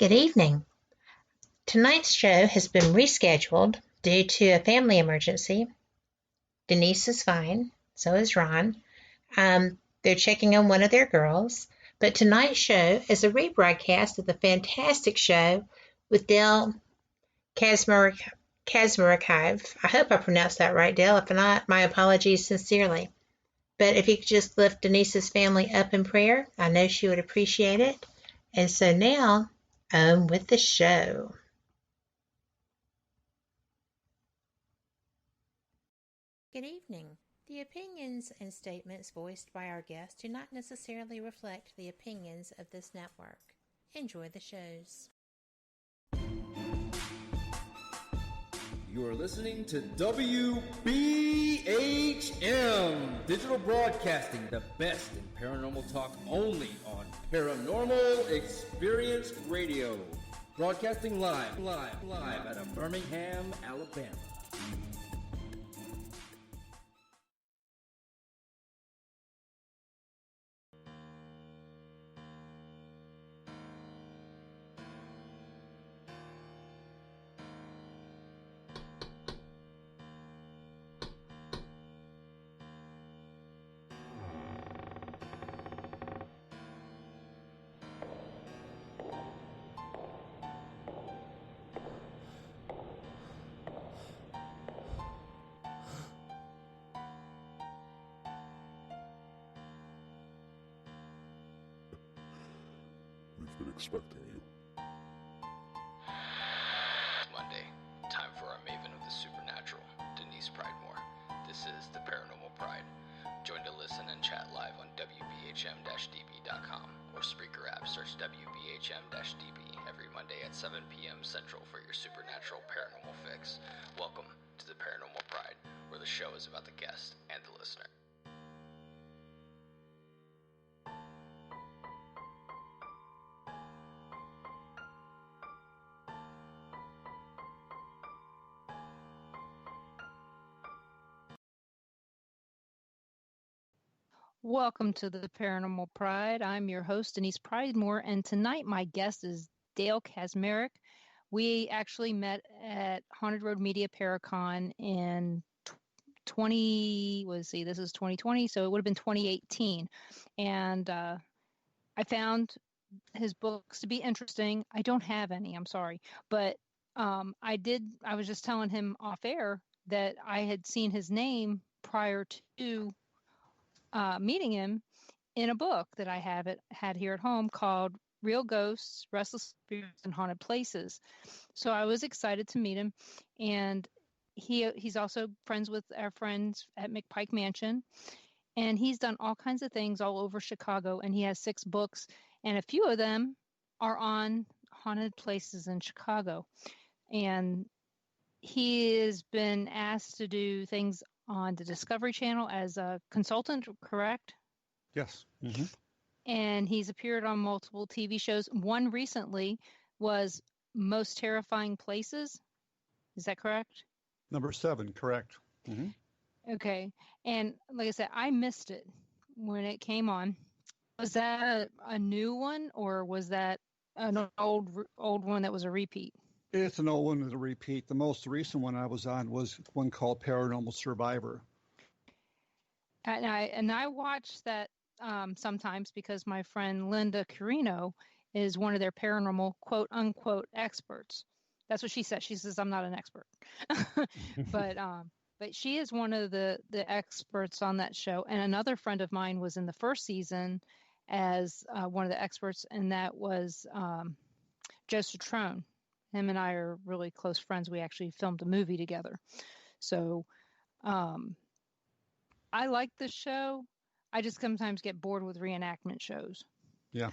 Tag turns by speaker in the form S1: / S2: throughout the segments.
S1: Good evening. Tonight's show has been rescheduled due to a family emergency. Denise is fine, so is Ron. They're checking on one of their girls. But tonight's show is a rebroadcast of the fantastic show with Dale Kaczmarekive. I hope I pronounced that right, Dale. If not, my apologies sincerely. But if you could just lift Denise's family up in prayer, I know she would appreciate it. And so now, on with the show. Good evening. The opinions and statements voiced by our guests do not necessarily reflect the opinions of this network. Enjoy the shows.
S2: You are listening to WBHM Digital Broadcasting, the best in paranormal talk only on Paranormal Experience Radio. Broadcasting live out of Birmingham, Alabama.
S3: We've been expecting you.
S4: Monday, time for our maven of the supernatural, Denise Pridemore. This is the Paranormal Pride. Join to listen and chat live on WBHM-DB.com or Spreaker app. Search WBHM-DB every Monday at 7 p.m. Central for your supernatural paranormal fix. Welcome to the Paranormal Pride, where the show is about the guest and the listener.
S5: Welcome to the Paranormal Pride. I'm your host, Denise Pridemore, and tonight my guest is Dale Kaczmarek. We actually met at Haunted Road Media Paracon in this is 2020, so it would have been 2018. And I found his books to be interesting. I don't have any, I'm sorry. But I was just telling him off air that I had seen his name prior to meeting him in a book that I had here at home called Real Ghosts, Restless Spirits, and Haunted Places. So I was excited to meet him, and he's also friends with our friends at McPike Mansion, and he's done all kinds of things all over Chicago, and he has 6 books, and a few of them are on haunted places in Chicago. And he has been asked to do things on the Discovery Channel as a consultant, correct?
S3: Yes. Mm-hmm.
S5: And he's appeared on multiple TV shows. One recently was Most Terrifying Places. Is that correct?
S3: Number 7, correct. Mm-hmm.
S5: Okay. And like I said, I missed it when it came on. Was that a new one, or was that an old one that was a repeat?
S3: It's an old one, it's a repeat. The most recent one I was on was one called Paranormal Survivor.
S5: And I watch that sometimes because my friend Linda Carino is one of their paranormal quote unquote experts. That's what she says. She says I'm not an expert, but she is one of the experts on that show. And another friend of mine was in the first season as one of the experts, and that was Joe Citrone. Him and I are really close friends. We actually filmed a movie together. So I like this show. I just sometimes get bored with reenactment shows.
S3: Yeah.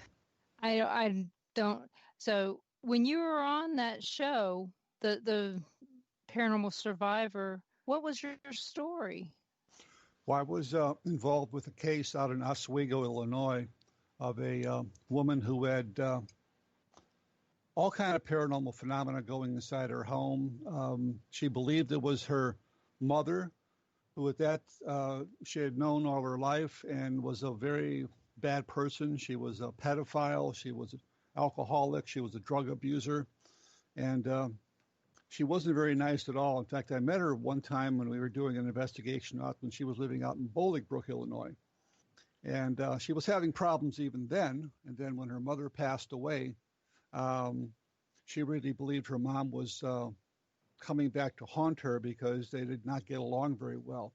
S5: I don't. So when you were on that show, the Paranormal Survivor, what was your story?
S3: Well, I was involved with a case out in Oswego, Illinois, of a woman who had all kind of paranormal phenomena going inside her home. She believed it was her mother, who at that she had known all her life and was a very bad person. She was a pedophile. She was alcoholic. She was a drug abuser. And she wasn't very nice at all. In fact, I met her one time when we were doing an investigation out when she was living out in Bolingbrook, Illinois. And she was having problems even then. And then when her mother passed away, she really believed her mom was coming back to haunt her because they did not get along very well.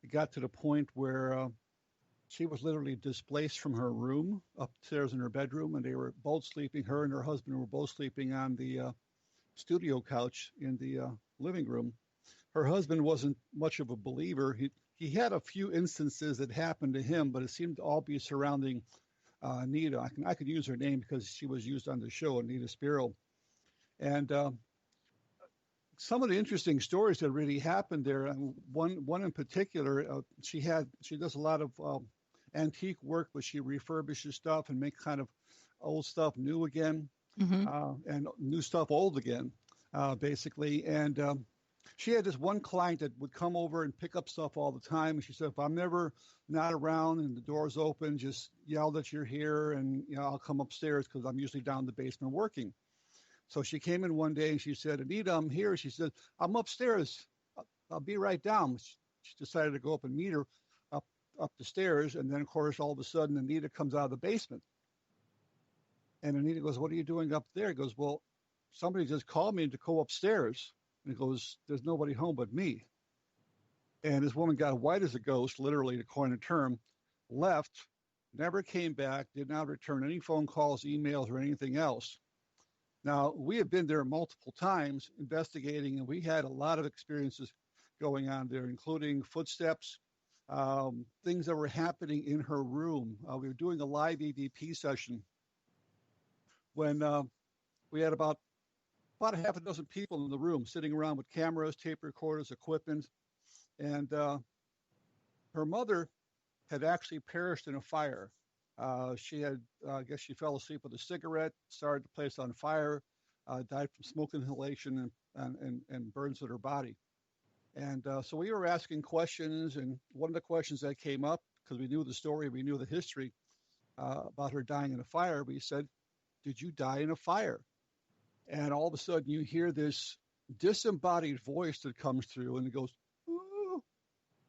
S3: It got to the point where she was literally displaced from her room upstairs in her bedroom, and they were both sleeping. Her and her husband were both sleeping on the studio couch in the living room. Her husband wasn't much of a believer. He had a few instances that happened to him, but it seemed to all be surrounding Anita. I could use her name because she was used on the show, Anita Spiro. And some of the interesting stories that really happened there, and one in particular, she does a lot of antique work, but she refurbishes stuff and make kind of old stuff new again, and new stuff old again, basically. And she had this one client that would come over and pick up stuff all the time. And she said, if I'm never not around and the door's open, just yell that you're here, and I'll come upstairs because I'm usually down in the basement working. So she came in one day and she said, Anita, I'm here. She said, I'm upstairs. I'll be right down. She decided to go up and meet her up the stairs. And then, of course, all of a sudden, Anita comes out of the basement. And Anita goes, what are you doing up there? He goes, well, somebody just called me to go upstairs. And he goes, there's nobody home but me. And this woman got white as a ghost, literally to coin a term, left, never came back, did not return any phone calls, emails, or anything else. Now, we have been there multiple times investigating, and we had a lot of experiences going on there, including footsteps, things that were happening in her room. We were doing a live EVP session when we had about a half a dozen people in the room sitting around with cameras, tape recorders, equipment. And her mother had actually perished in a fire. She had, I guess she fell asleep with a cigarette, started the place on fire, died from smoke inhalation and burns in her body. And so we were asking questions, and one of the questions that came up, because we knew the story, we knew the history about her dying in a fire, we said, did you die in a fire? And all of a sudden you hear this disembodied voice that comes through, and it goes, ooh,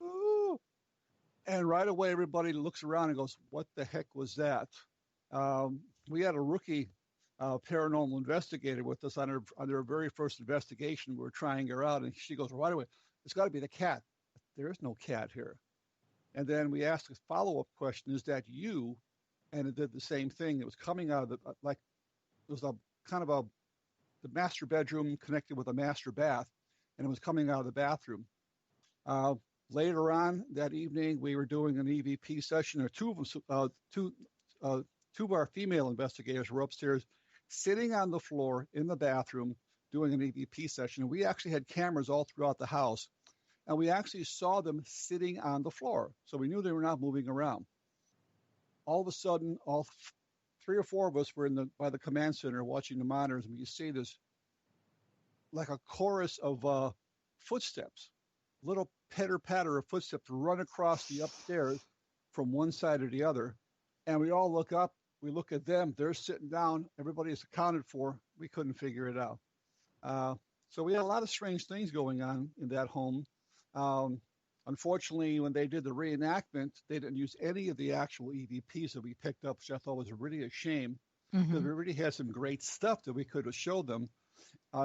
S3: ooh. And right away, everybody looks around and goes, what the heck was that? We had a rookie paranormal investigator with us on her very first investigation. We were trying her out, and she goes, right away, it's got to be the cat. There is no cat here. And then we asked a follow-up question, is that you? And it did the same thing. It was coming out of it was a kind of the master bedroom connected with a master bath, and it was coming out of the bathroom. Later on that evening, we were doing an EVP session, or two of our female investigators were upstairs sitting on the floor in the bathroom doing an EVP session. And we actually had cameras all throughout the house, and we actually saw them sitting on the floor. So we knew they were not moving around. All of a sudden, all three or four of us were by the command center watching the monitors, and we see this like a chorus of footsteps, little pitter-patter of footsteps run across the upstairs from one side to the other. And we all look up, we look at them, they're sitting down, everybody is accounted for. We couldn't figure it out. So we had a lot of strange things going on in that home. Unfortunately, when they did the reenactment, they didn't use any of the actual EVPs that we picked up, which I thought was really a shame, because we really had some great stuff that we could have showed them.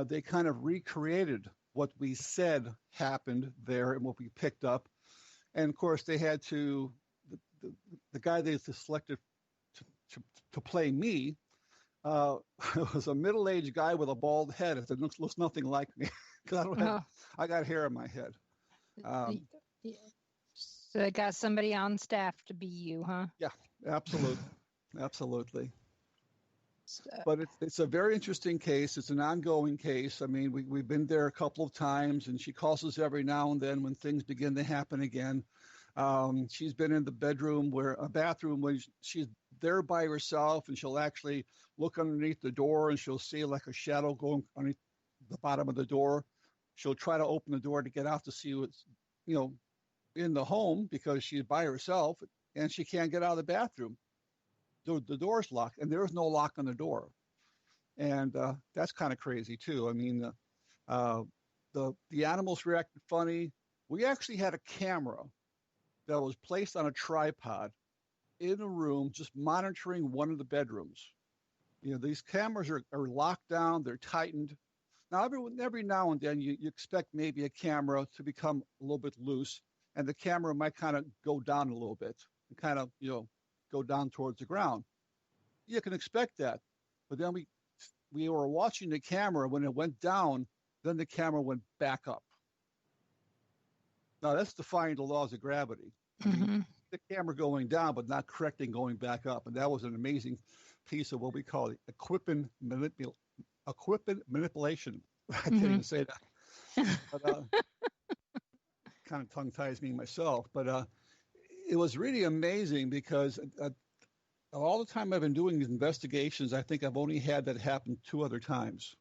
S3: They kind of recreated what we said happened there and what we picked up. And of course, they had to, the guy they selected to play me was a middle-aged guy with a bald head. It looks nothing like me, because I got hair in my head.
S5: So they got somebody on staff to be you, huh?
S3: Yeah, absolutely. But it's a very interesting case. It's an ongoing case. I mean, we've been there a couple of times, and she calls us every now and then when things begin to happen again. She's been in the bathroom when she's there by herself, and she'll actually look underneath the door, and she'll see like a shadow going underneath the bottom of the door. She'll try to open the door to get out to see what's, in the home, because she's by herself, and she can't get out of the bathroom. The door's locked, and there's no lock on the door. And that's kind of crazy too. I mean, the animals reacted funny. We actually had a camera that was placed on a tripod in a room, just monitoring one of the bedrooms. These cameras are locked down, they're tightened. Now, every now and then you expect maybe a camera to become a little bit loose, and the camera might kind of go down a little bit and kind of, go down towards the ground. You can expect that. But then we were watching the camera. When it went down, then the camera went back up. Now, that's defying the laws of gravity.
S5: Mm-hmm.
S3: The camera going down, but not correcting going back up. And that was an amazing piece of what we call equipment manipulation. I can't even say that. But, kind of tongue ties me myself. But it was really amazing because all the time I've been doing these investigations, I think I've only had that happen 2 other times.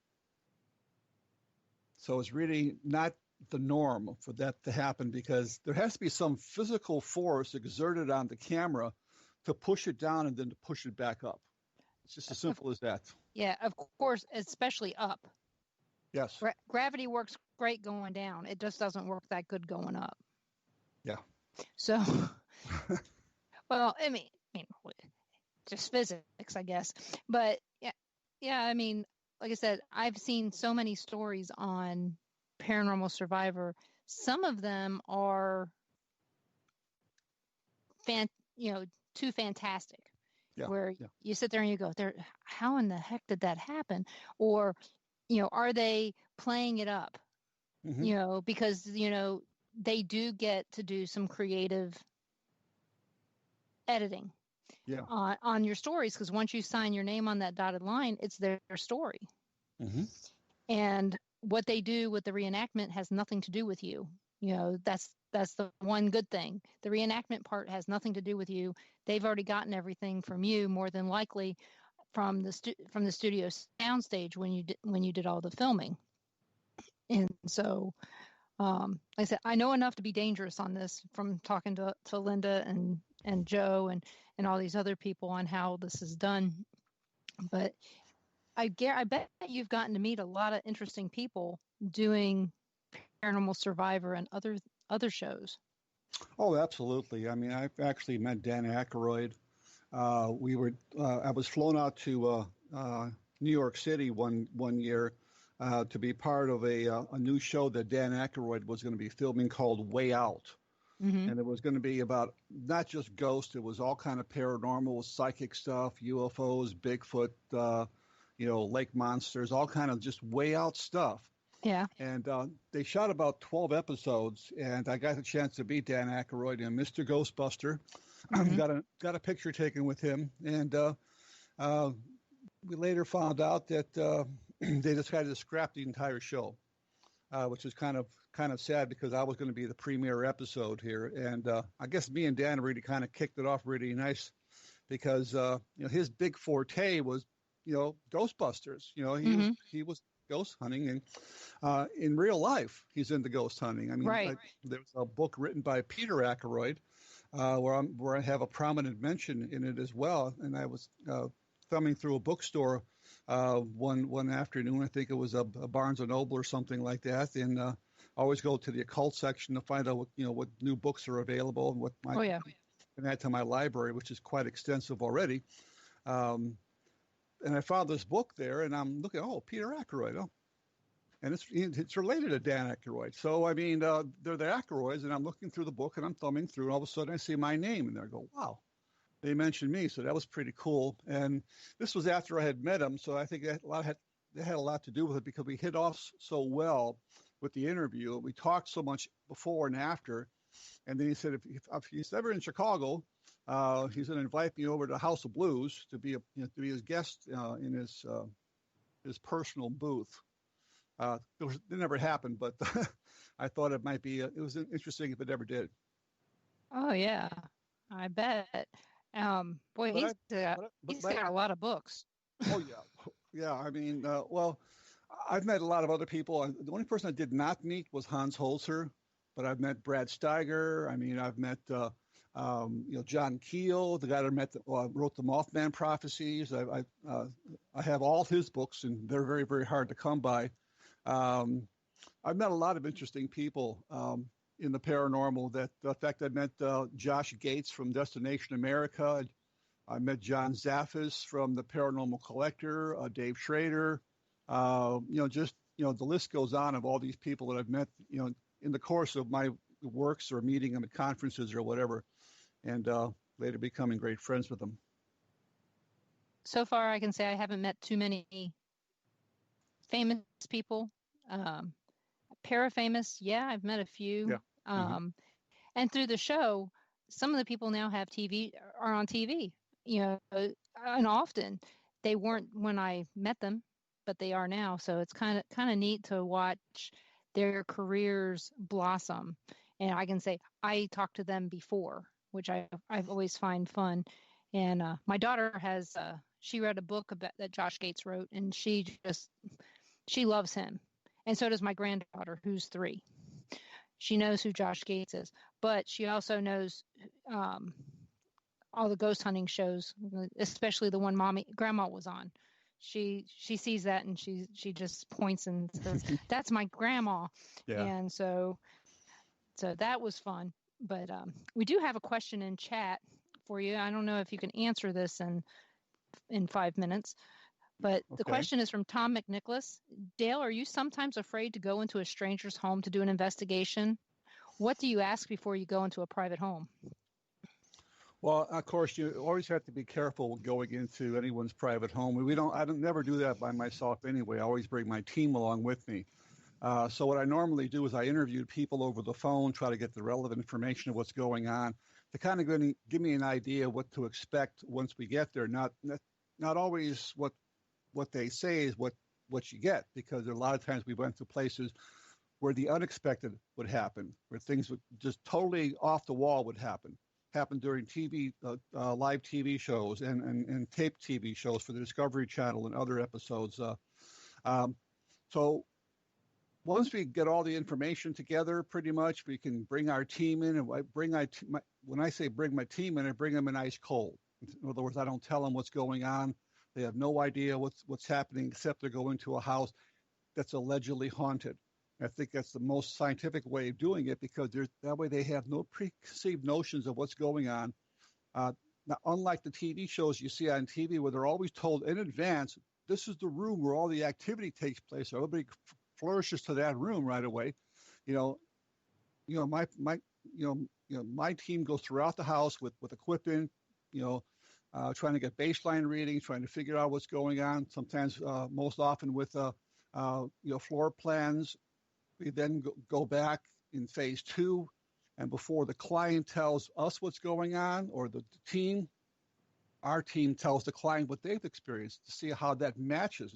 S3: So it's really not the norm for that to happen, because there has to be some physical force exerted on the camera to push it down and then to push it back up. It's just as simple as that.
S5: Yeah, of course, especially up.
S3: Yes.
S5: Gravity works great going down. It just doesn't work that good going up.
S3: Yeah.
S5: So, well, I mean, just physics, I guess. But yeah, I mean, like I said, I've seen so many stories on Paranormal Survivor. Some of them are too fantastic.
S3: Yeah,
S5: where you sit there and you go, how in the heck did that happen? Or, are they playing it up?
S3: Mm-hmm.
S5: Because, they do get to do some creative editing on your stories, because once you sign your name on that dotted line, it's their story.
S3: Mm-hmm.
S5: And what they do with the reenactment has nothing to do with you. That's the one good thing. The reenactment part has nothing to do with you. They've already gotten everything from you, more than likely from the studio soundstage when you did all the filming. And so, like I said, I know enough to be dangerous on this from talking to Linda and Joe and all these other people on how this is done. But I bet you've gotten to meet a lot of interesting people doing Paranormal Survivor and other shows. Oh,
S3: absolutely. I mean, I've actually met Dan Aykroyd. I was flown out to New York City one year to be part of a new show that Dan Aykroyd was going to be filming called Way Out. Mm-hmm. And it was going to be about not just ghosts, it was all kind of paranormal, psychic stuff, UFOs, Bigfoot, lake monsters, all kind of just way out stuff.
S5: Yeah.
S3: And they shot about 12 episodes, and I got a chance to meet Dan Aykroyd and Mr. Ghostbuster. Mm-hmm. got a picture taken with him, and we later found out that they decided to scrap the entire show, which is kind of sad, because I was going to be the premiere episode here, and I guess me and Dan really kind of kicked it off really nice, because his big forte was Ghostbusters. He was ghost hunting, and in real life he's into ghost hunting. I mean,
S5: right.
S3: There was a book written by Peter Aykroyd where I have a prominent mention in it as well, and I was thumbing through a bookstore one afternoon. I think it was a Barnes and Noble or something like that, and I always go to the occult section to find out what new books are available and what I can add to my library, which is quite extensive already. And I found this book there, and I'm looking, Peter Aykroyd, and it's related to Dan Aykroyd. So I mean, they're the Aykroyds, and I'm looking through the book, and I'm thumbing through, and all of a sudden I see my name, and I go, wow, they mentioned me, so that was pretty cool. And this was after I had met him, so I think that had a lot to do with it, because we hit off so well with the interview. We talked so much before and after, and then he said if he's ever in Chicago, he's going to invite me over to House of Blues to be his guest in his personal booth. It never happened, but I thought it might be. It was interesting if it ever did.
S5: Oh yeah, I bet. He's got a lot of books.
S3: Oh yeah. I mean, I've met a lot of other people. The only person I did not meet was Hans Holzer, but I've met Brad Steiger. I mean, I've met John Keel, the guy that wrote the Mothman Prophecies. I have all his books, and they're very, very hard to come by. I've met a lot of interesting people in the paranormal. In fact, I met Josh Gates from Destination America. I met John Zaffis from the Paranormal Collector, Dave Schrader. The list goes on of all these people that I've met, in the course of my works or meeting them at conferences or whatever, and later becoming great friends with them.
S5: So far, I can say I haven't met too many famous people. Parafamous, yeah, I've met a few.
S3: Yeah.
S5: And through the show, some of the people now are on TV, and often they weren't when I met them, but they are now. So it's kind of neat to watch their careers blossom. And I can say I talked to them before, which I've always find fun. And my daughter she read a book that Josh Gates wrote, and she loves him. And so does my granddaughter, who's 3. She knows who Josh Gates is, but she also knows all the ghost hunting shows, especially the one grandma was on. She sees that and she just points and says, "That's my grandma."
S3: Yeah.
S5: And so that was fun. But we do have a question in chat for you. I don't know if you can answer this in 5 minutes. But the question is from Tom McNicholas. Dale, are you sometimes afraid to go into a stranger's home to do an investigation? What do you ask before you go into a private home?
S3: Well, of course, you always have to be careful going into anyone's private home. I don't never do that by myself anyway. I always bring my team along with me. So what I normally do is I interview people over the phone, try to get the relevant information of what's going on, to kind of give me an idea of what to expect once we get there. Not always what they say is what you get, because there are a lot of times we went to places where the unexpected would happen, where things would just totally off the wall would happen during TV, live TV shows and taped TV shows for the Discovery Channel and other episodes. So once we get all the information together, pretty much we can bring our team in. And when I say bring my team in, I bring them in ice cold. In other words, I don't tell them what's going on. They have no idea what's happening, except they're going to a house that's allegedly haunted. I think that's the most scientific way of doing it, because that way they have no preconceived notions of what's going on. Now, unlike the TV shows you see on TV, where they're always told in advance, this is the room where all the activity takes place. So everybody flourishes to that room right away. My team goes throughout the house with equipment, trying to get baseline readings, trying to figure out what's going on. Sometimes, most often with floor plans. We then go back in phase 2, and before the client tells us what's going on, or the team, our team tells the client what they've experienced, to see how that matches.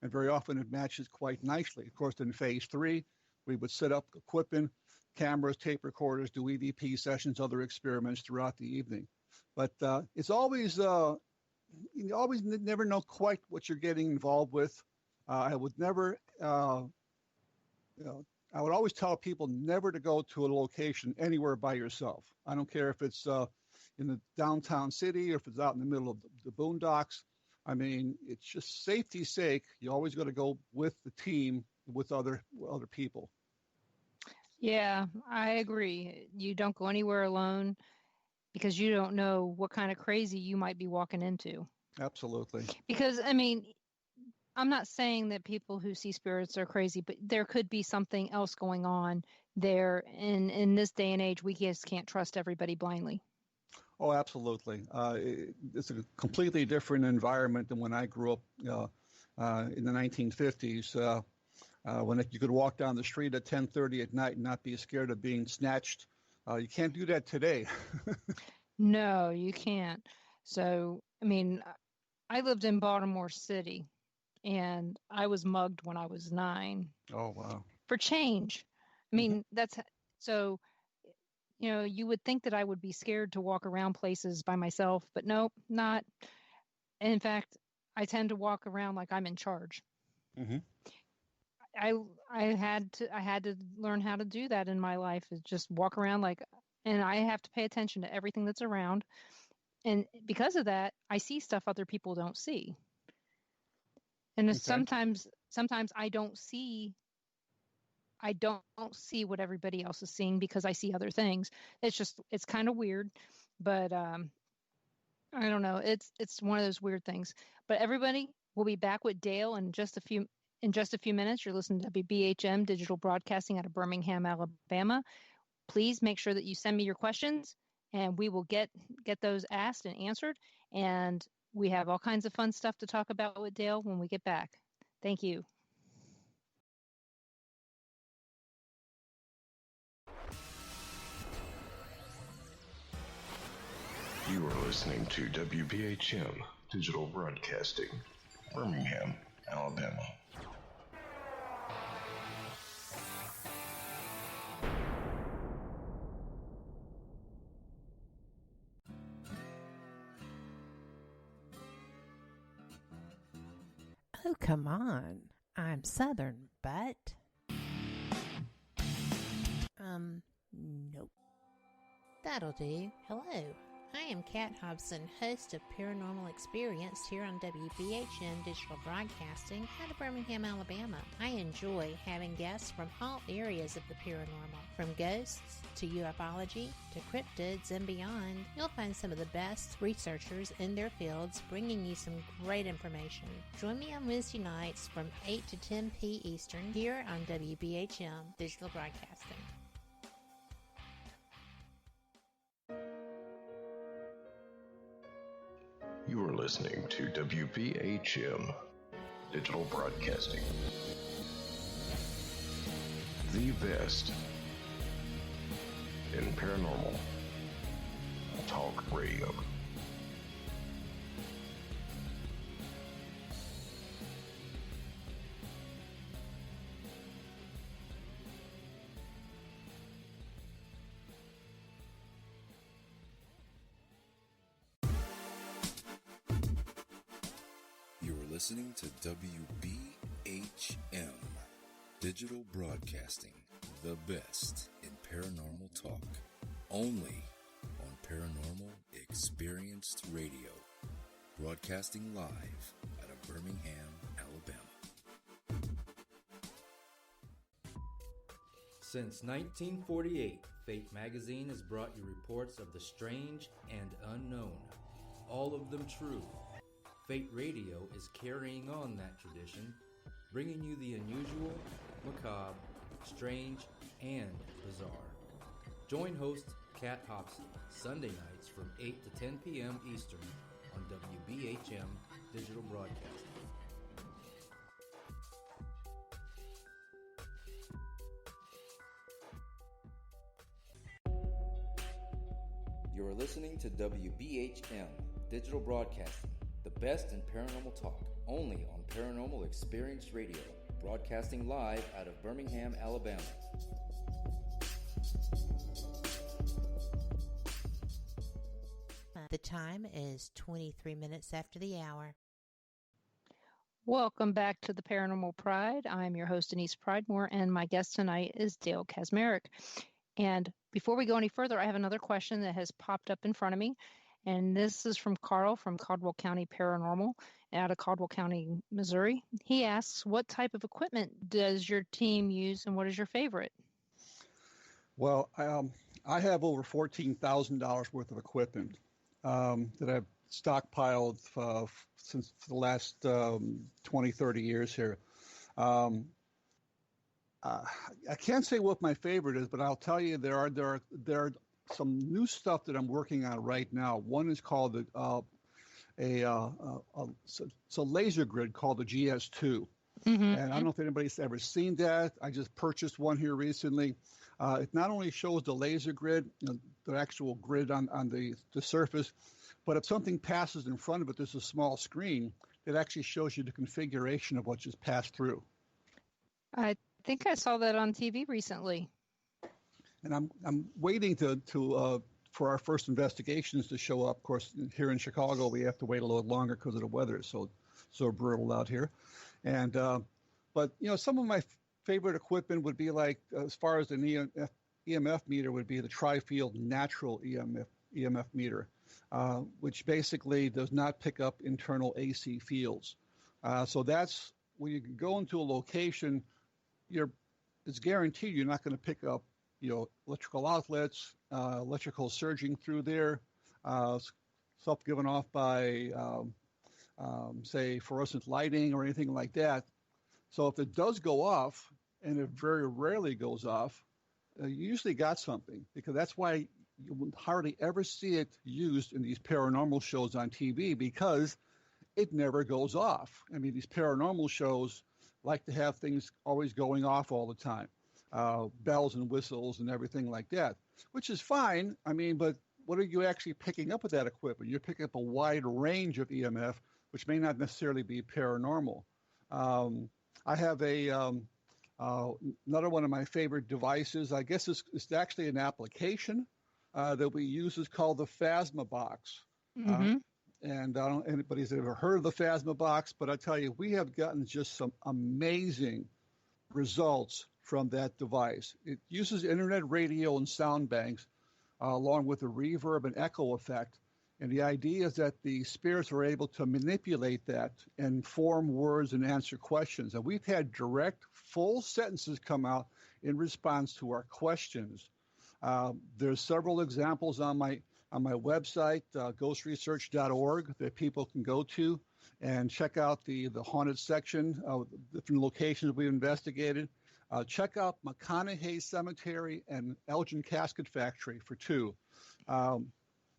S3: And very often it matches quite nicely. Of course, in phase 3, we would set up equipment, cameras, tape recorders, do EVP sessions, other experiments throughout the evening. But it's always, you always never know quite what you're getting involved with. I would never... I would always tell people never to go to a location anywhere by yourself. I don't care if it's in the downtown city or if it's out in the middle of the boondocks. I mean, it's just safety's sake. You always got to go with the team, with other people.
S5: Yeah, I agree. You don't go anywhere alone, because you don't know what kind of crazy you might be walking into.
S3: Absolutely.
S5: Because, I mean, I'm not saying that people who see spirits are crazy, but there could be something else going on there. And in this day and age, we just can't trust everybody blindly.
S3: Oh, absolutely. It's a completely different environment than when I grew up in the 1950s, when you could walk down the street at 10:30 at night and not be scared of being snatched. You can't do that today.
S5: No, you can't. So, I mean, I lived in Baltimore City, and I was mugged when I was 9.
S3: Oh, wow. For
S5: change. I mean, that's so, you would think that I would be scared to walk around places by myself, but nope, not. And in fact, I tend to walk around like I'm in charge. Mm-hmm. I had to learn how to do that in my life, is just walk around like and I have to pay attention to everything that's around. And because of that, I see stuff other people don't see. And sometimes I don't see what everybody else is seeing because I see other things. It's kind of weird, but I don't know. It's one of those weird things. But everybody, we'll be back with Dale in just a few minutes. You're listening to WBHM Digital Broadcasting out of Birmingham, Alabama. Please make sure that you send me your questions, and we will get those asked and answered. And we have all kinds of fun stuff to talk about with Dale when we get back. Thank you.
S6: You are listening to WBHM Digital Broadcasting, Birmingham, Alabama.
S7: Oh, come on. I'm Southern, but... nope. That'll do. Hello. I am Kat Hobson, host of Paranormal Experience here on WBHM Digital Broadcasting out of Birmingham, Alabama. I enjoy having guests from all areas of the paranormal, from ghosts to ufology to cryptids and beyond. You'll find some of the best researchers in their fields bringing you some great information. Join me on Wednesday nights from 8 to 10 p. Eastern here on WBHM Digital Broadcasting.
S6: You are listening to WBHM Digital Broadcasting, the best in paranormal talk radio.
S8: You're listening to WBHM Digital Broadcasting, the best in paranormal talk, only on Paranormal Experienced Radio, broadcasting live out of Birmingham, Alabama.
S2: Since 1948, Fate magazine has brought you reports of the strange and unknown, all of them true. Fate Radio is carrying on that tradition, bringing you the unusual, macabre, strange, and bizarre. Join host Kat Hobson Sunday nights from 8 to 10 p.m. Eastern on WBHM Digital Broadcasting. You're listening to WBHM Digital Broadcasting, the best in paranormal talk, only on Paranormal Experience Radio, broadcasting live out of Birmingham, Alabama.
S7: The time is 23 minutes after the hour.
S5: Welcome back to the Paranormal Pride. I'm your host, Denise Pridemore, and my guest tonight is Dale Kaczmarek. And before we go any further, I have another question that has popped up in front of me. And this is from Carl from Caldwell County Paranormal out of Caldwell County, Missouri. He asks, what type of equipment does your team use and what is your favorite?
S3: Well, I have over $14,000 worth of equipment that I've stockpiled since the last 20, 30 years here. I can't say what my favorite is, but I'll tell you there are some new stuff that I'm working on right now. One is called it's a laser grid called the GS2. Mm-hmm. And I don't know if anybody's ever seen that. I just purchased one here recently. It not only shows the laser grid, the actual grid on the surface, but if something passes in front of it, there's a small screen that actually shows you the configuration of what just passed through.
S5: I think I saw that on TV recently.
S3: And I'm waiting for our first investigations to show up. Of course, here in Chicago, we have to wait a little longer because of the weather. It's so brutal out here. And but some of my favorite equipment would be like, as far as the EMF meter would be the tri-field natural EMF meter, which basically does not pick up internal AC fields. So that's when you can go into a location, it's guaranteed you're not going to pick up, electrical outlets, electrical surging through there, stuff given off by, say, fluorescent lighting or anything like that. So if it does go off, and it very rarely goes off, you usually got something, because that's why you would hardly ever see it used in these paranormal shows on TV, because it never goes off. I mean, these paranormal shows like to have things always going off all the time, bells and whistles and everything like that, which is fine. I mean, but what are you actually picking up with that equipment? You're picking up a wide range of EMF, which may not necessarily be paranormal. I have another one of my favorite devices. I guess it's actually an application that we use. Is called the Phasma box.
S5: Mm-hmm.
S3: And I don't know if anybody's ever heard of the Phasma box, but I tell you, we have gotten just some amazing results from that device. It uses internet radio and sound banks along with a reverb and echo effect. And the idea is that the spirits are able to manipulate that and form words and answer questions. And we've had direct, full sentences come out in response to our questions. There's several examples on my website, ghostresearch.org, that people can go to and check out the haunted section of different locations we've investigated. Check out McConaughey Cemetery and Elgin Casket Factory for two.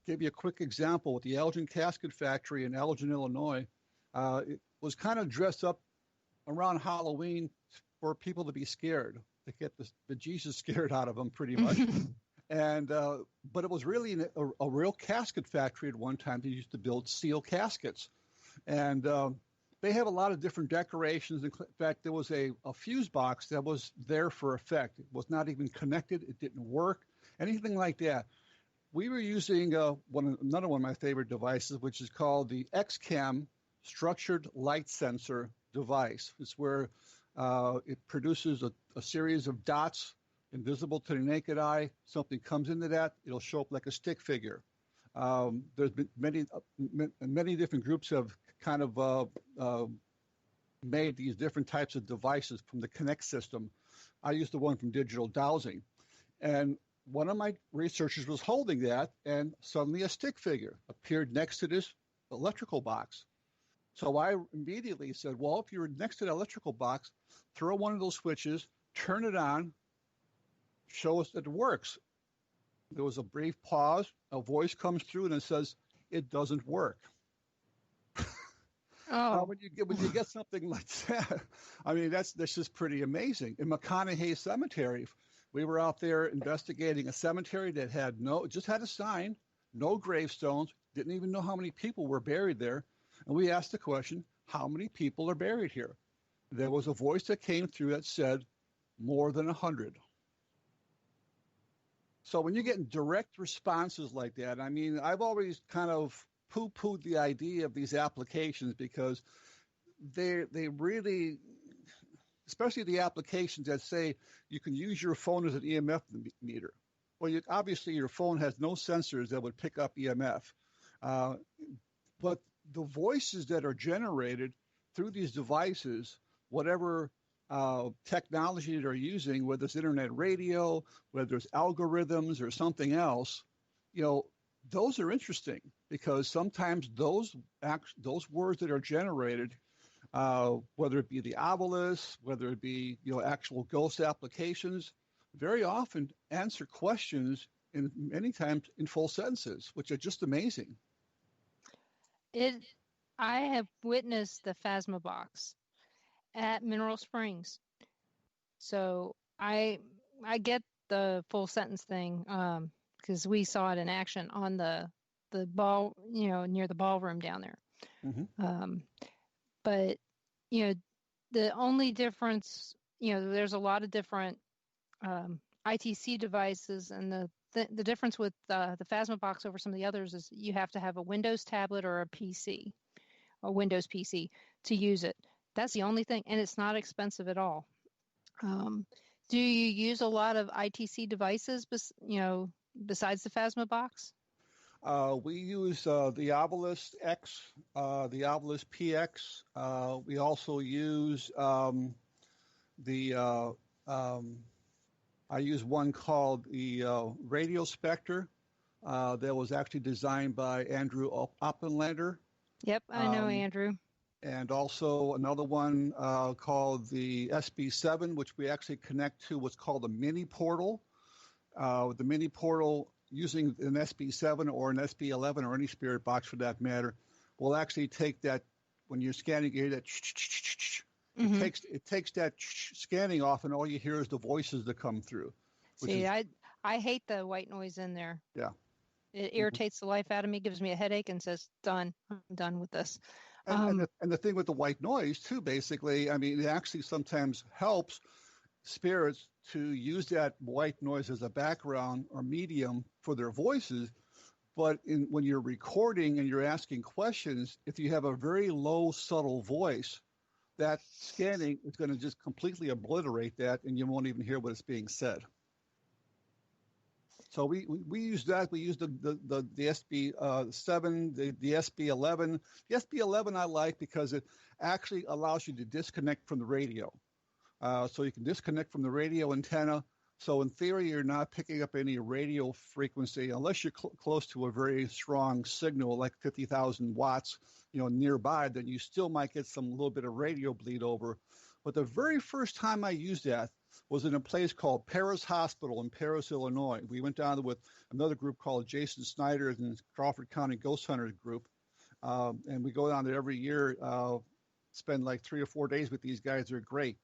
S3: Give you a quick example with the Elgin Casket Factory in Elgin, Illinois. It was kind of dressed up around Halloween for people to be scared, to get the Jesus scared out of them, pretty much. And but it was really a real casket factory at one time. They used to build steel caskets, and they have a lot of different decorations. In fact, there was a fuse box that was there for effect. It was not even connected. It didn't work, anything like that. We were using another one of my favorite devices, which is called the XCAM Structured Light Sensor device. It's where it produces a series of dots invisible to the naked eye. Something comes into that, it'll show up like a stick figure. There's been many different groups have kind of made these different types of devices from the Kinect system. I used the one from Digital Dowsing. And one of my researchers was holding that, and suddenly a stick figure appeared next to this electrical box. So I immediately said, well, if you're next to the electrical box, throw one of those switches, turn it on, show us that it works. There was a brief pause. A voice comes through and it says, it doesn't work.
S5: Oh.
S3: When you get something like that, I mean, that's just pretty amazing. In McConaughey Cemetery, we were out there investigating a cemetery that just had a sign, no gravestones, didn't even know how many people were buried there. And we asked the question, how many people are buried here? There was a voice that came through that said, more than 100. So when you're getting direct responses like that, I mean, I've always kind of poo-pooed the idea of these applications, because they really, especially the applications that say you can use your phone as an EMF meter. Well, obviously your phone has no sensors that would pick up EMF. But the voices that are generated through these devices, whatever technology they're using, whether it's internet radio, whether it's algorithms or something else, those are interesting, because sometimes those words that are generated, whether it be the obelisk, whether it be actual ghost applications, very often answer questions in many times in full sentences, which are just amazing.
S5: I have witnessed the Phasma box at Mineral Springs, so I get the full sentence thing, because we saw it in action on the ball, near the ballroom down there. Mm-hmm. But the only difference, there's a lot of different ITC devices, and the difference with the Phasma box over some of the others is you have to have a Windows tablet or a Windows PC to use it. That's the only thing, and it's not expensive at all. Do you use a lot of ITC devices, besides the Phasma box?
S3: We use the Obelisk X, the Obelisk PX. We also use I use one called the Radio Spectre that was actually designed by Andrew Oppenlander.
S5: Yep, I know Andrew.
S3: And also another one called the SB7, which we actually connect to what's called a mini portal. The mini portal, using an SB7 or an SB11 or any spirit box for that matter, will actually take that, when you're scanning, you hear that it takes that scanning off, and all you hear is the voices that come through.
S5: See, I hate the white noise in there.
S3: Yeah.
S5: It irritates the life out of me, gives me a headache, and says, done. I'm done with this.
S3: And the thing with the white noise, too, basically, I mean, it actually sometimes helps spirits to use that white noise as a background or medium for their voices. But when you're recording and you're asking questions, if you have a very low, subtle voice, that scanning is going to just completely obliterate that, and you won't even hear what is being said. So we use that. We use the SB7, the SB11. The SB11 I like because it actually allows you to disconnect from the radio. So you can disconnect from the radio antenna. So in theory, you're not picking up any radio frequency unless you're close to a very strong signal, like 50,000 watts, nearby. Then you still might get some little bit of radio bleed over. But the very first time I used that was in a place called Paris Hospital in Paris, Illinois. We went down there with another group called Jason Snyder and Crawford County Ghost Hunters group. And we go down there every year, spend like 3 or 4 days with these guys. They're great.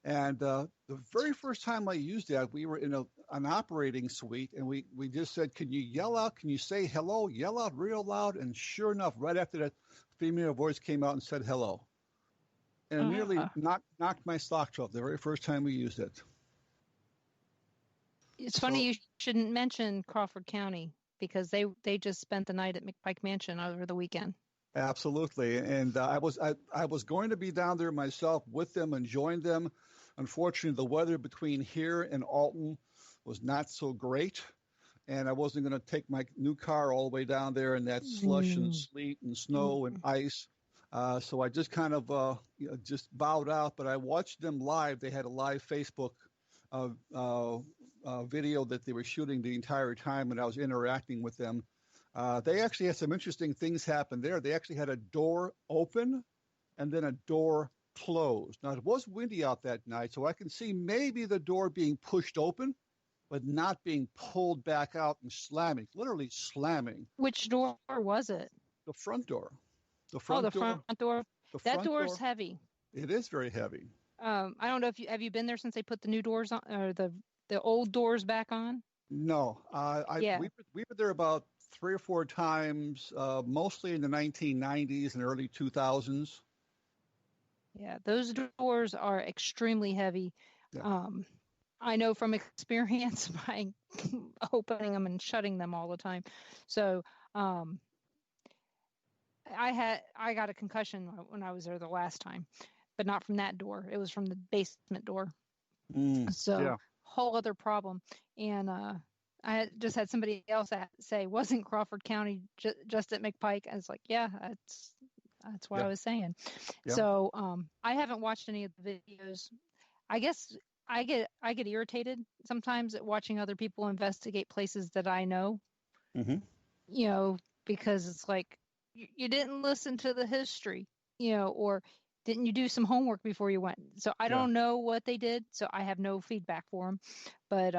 S3: And the very first time I used that, we were in an operating suite, and we just said, can you yell out? Can you say hello? Yell out real loud. And sure enough, right after that, female voice came out and said hello. And it nearly knocked my socks off the very first time we used it.
S5: It's funny you shouldn't mention Crawford County, because they just spent the night at McPike Mansion over the weekend.
S3: Absolutely. And I was going to be down there myself with them and join them. Unfortunately, the weather between here and Alton was not so great. And I wasn't going to take my new car all the way down there in that slush and sleet and snow and ice. So I just kind of just bowed out. But I watched them live. They had a live Facebook video that they were shooting the entire time, and I was interacting with them. They actually had some interesting things happen there. They actually had a door open and then a door closed. Now, it was windy out that night, so I can see maybe the door being pushed open, but not being pulled back out and slamming, literally slamming.
S5: Which door was it?
S3: The front door.
S5: Front door. That door is heavy.
S3: It is very heavy.
S5: I don't know if have you been there since they put the new doors on, or the old doors back on?
S3: No. We were there about 3 or 4 times, mostly in the 1990s and early 2000s.
S5: Yeah, those doors are extremely heavy.
S3: Yeah.
S5: I know from experience by opening them and shutting them all the time. So I got a concussion when I was there the last time, but not from that door. It was from the basement door. Whole other problem. And I just had somebody else say, wasn't Crawford County just at McPike? And it's like, yeah, that's what I was saying. Yeah. So I haven't watched any of the videos. I guess I get irritated sometimes at watching other people investigate places that I know, because it's like, you didn't listen to the history, or didn't you do some homework before you went? So I don't know what they did, so I have no feedback for them. But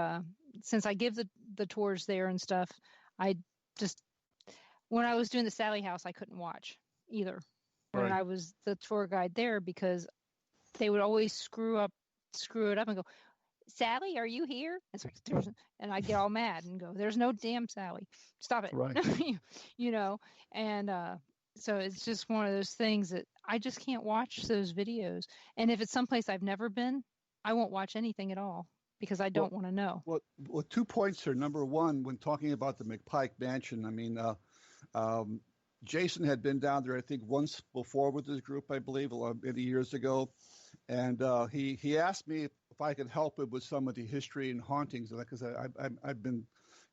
S5: since I give the tours there and stuff, when I was doing the Sally House, I couldn't watch either. Right. When I was the tour guide there, because they would always screw it up and go, Sally, are you here? And I get all mad and go, there's no damn Sally. Stop it. Right. And so it's just one of those things that I just can't watch those videos. And if it's someplace I've never been, I won't watch anything at all because I don't want to know.
S3: Well, 2 points here. Number one, when talking about the McPike Mansion, I mean, Jason had been down there, I think, once before with his group, I believe, many years ago. And he asked me if I could help it with some of the history and hauntings, because I've been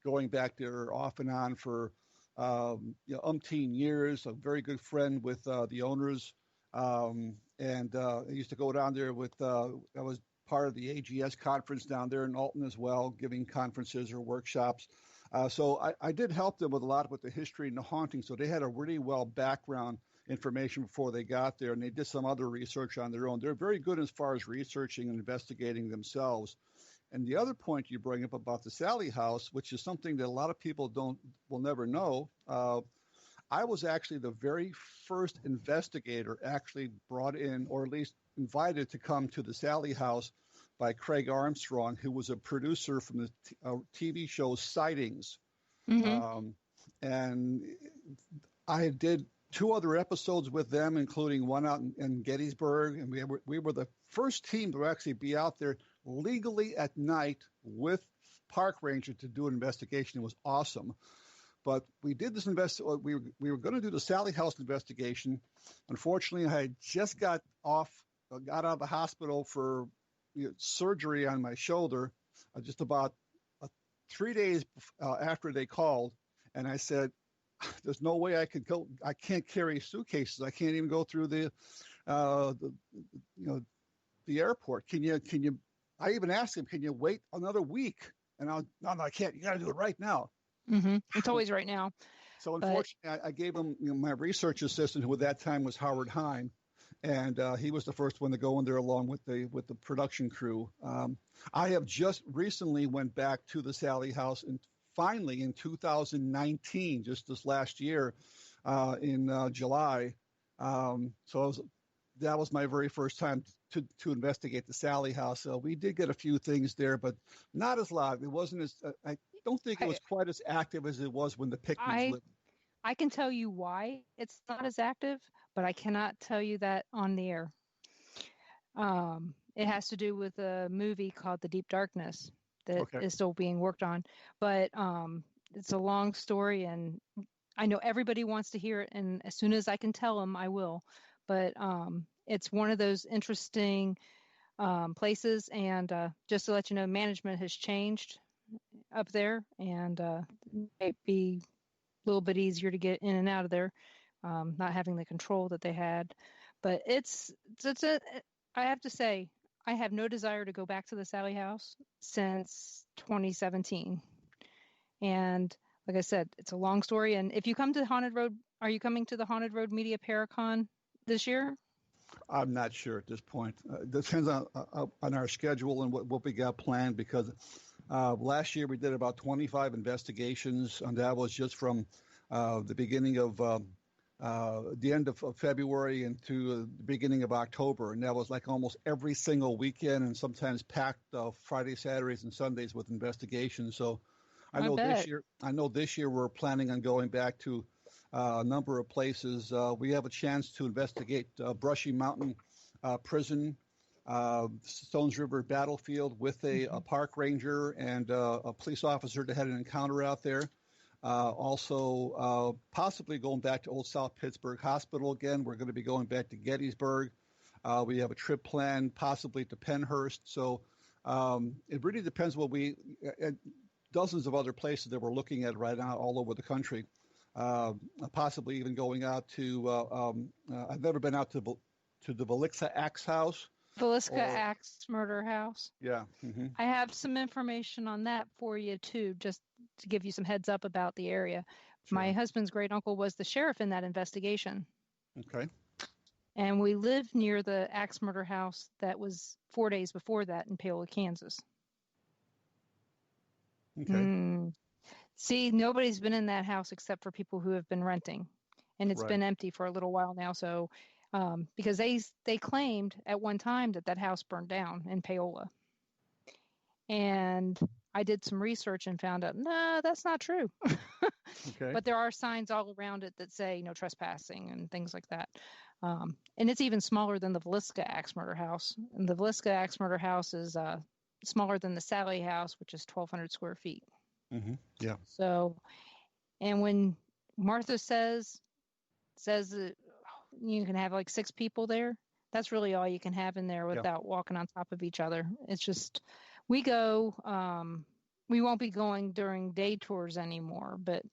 S3: going back there off and on for umpteen years. A very good friend with the owners, and I used to go down there with. I was part of the AGS conference down there in Alton as well, giving conferences or workshops. So I did help them with a lot with the history and the haunting. So they had a really well background information before they got there, and they did some other research on their own. They're very good as far as researching and investigating themselves. And the other point you bring up about the Sally House, which is something that a lot of people will never know. I was actually the very first investigator actually brought in, or at least invited to come to the Sally House by Craig Armstrong, who was a producer from the TV show Sightings. Mm-hmm. And I did 2 other episodes with them, including one out in Gettysburg. And we were the first team to actually be out there legally at night with park ranger to do an investigation. It was awesome. But we did this we were going to do the Sally House investigation. Unfortunately, I had just got out of the hospital for surgery on my shoulder, just about 3 days after they called, and I said, "There's no way I could go. I can't carry suitcases. I can't even go through the airport. Can you?" I even asked him, "Can you wait another week?" And no, I can't. You got to do it right now.
S5: Mm-hmm. It's always right now.
S3: So unfortunately, I gave him my research assistant, who at that time was Howard Hine, and he was the first one to go in there along with the production crew. I have just recently went back to the Sally House, and finally in 2019, just this last year, in July. That was my very first time to investigate the Sally House. So we did get a few things there, but not as loud. It wasn't as I don't think it was quite as active as it was when the Pickmans lived.
S5: I can tell you why it's not as active, but I cannot tell you that on the air. It has to do with a movie called The Deep Darkness that is still being worked on. But it's a long story, and I know everybody wants to hear it, and as soon as I can tell them, I will. But it's one of those interesting places, and just to let you know, management has changed up there, and it might be a little bit easier to get in and out of there, not having the control that they had. But I have to say, I have no desire to go back to the Sally House since 2017. And like I said, it's a long story. And if you come to Haunted Road, are you coming to the Haunted Road Media Paracon this year?
S3: I'm not sure at this point. It depends on our schedule and what we got planned, because last year we did about 25 investigations, and that was just from the beginning of the end of February into the beginning of October, and that was like almost every single weekend, and sometimes packed Fridays, Saturdays, and Sundays with investigations. So I know this year we're planning on going back to a number of places. We have a chance to investigate Brushy Mountain Prison, Stones River Battlefield with a park ranger and a police officer that had an encounter out there. Also, possibly going back to Old South Pittsburgh Hospital again. We're going to be going back to Gettysburg. We have a trip planned possibly to Pennhurst. So it really depends what dozens of other places that we're looking at right now all over the country. Possibly even going out to, I've never been out to the Velixa Axe House.
S5: Veliska Axe Murder House.
S3: Yeah. Mm-hmm.
S5: I have some information on that for you, too, just to give you some heads up about the area. Sure. My husband's great uncle was the sheriff in that investigation.
S3: Okay.
S5: And we lived near the Axe Murder House that was 4 days before that in Paola, Kansas.
S3: Okay.
S5: See, nobody's been in that house except for people who have been renting, and it's been empty for a little while now. So, because they claimed at one time that house burned down in Paola, and I did some research and found out, no, that's not true.
S3: Okay.
S5: But there are signs all around it that say no trespassing and things like that. And it's even smaller than the Veliska Axe Murder House, and the Veliska Axe Murder House is smaller than the Sally House, which is 1,200 square feet.
S3: Mm-hmm. Yeah.
S5: So, and when Martha says that you can have like 6 people there, That's really all you can have in there without walking on top of each other. It's just, we go, we won't be going during day tours anymore, but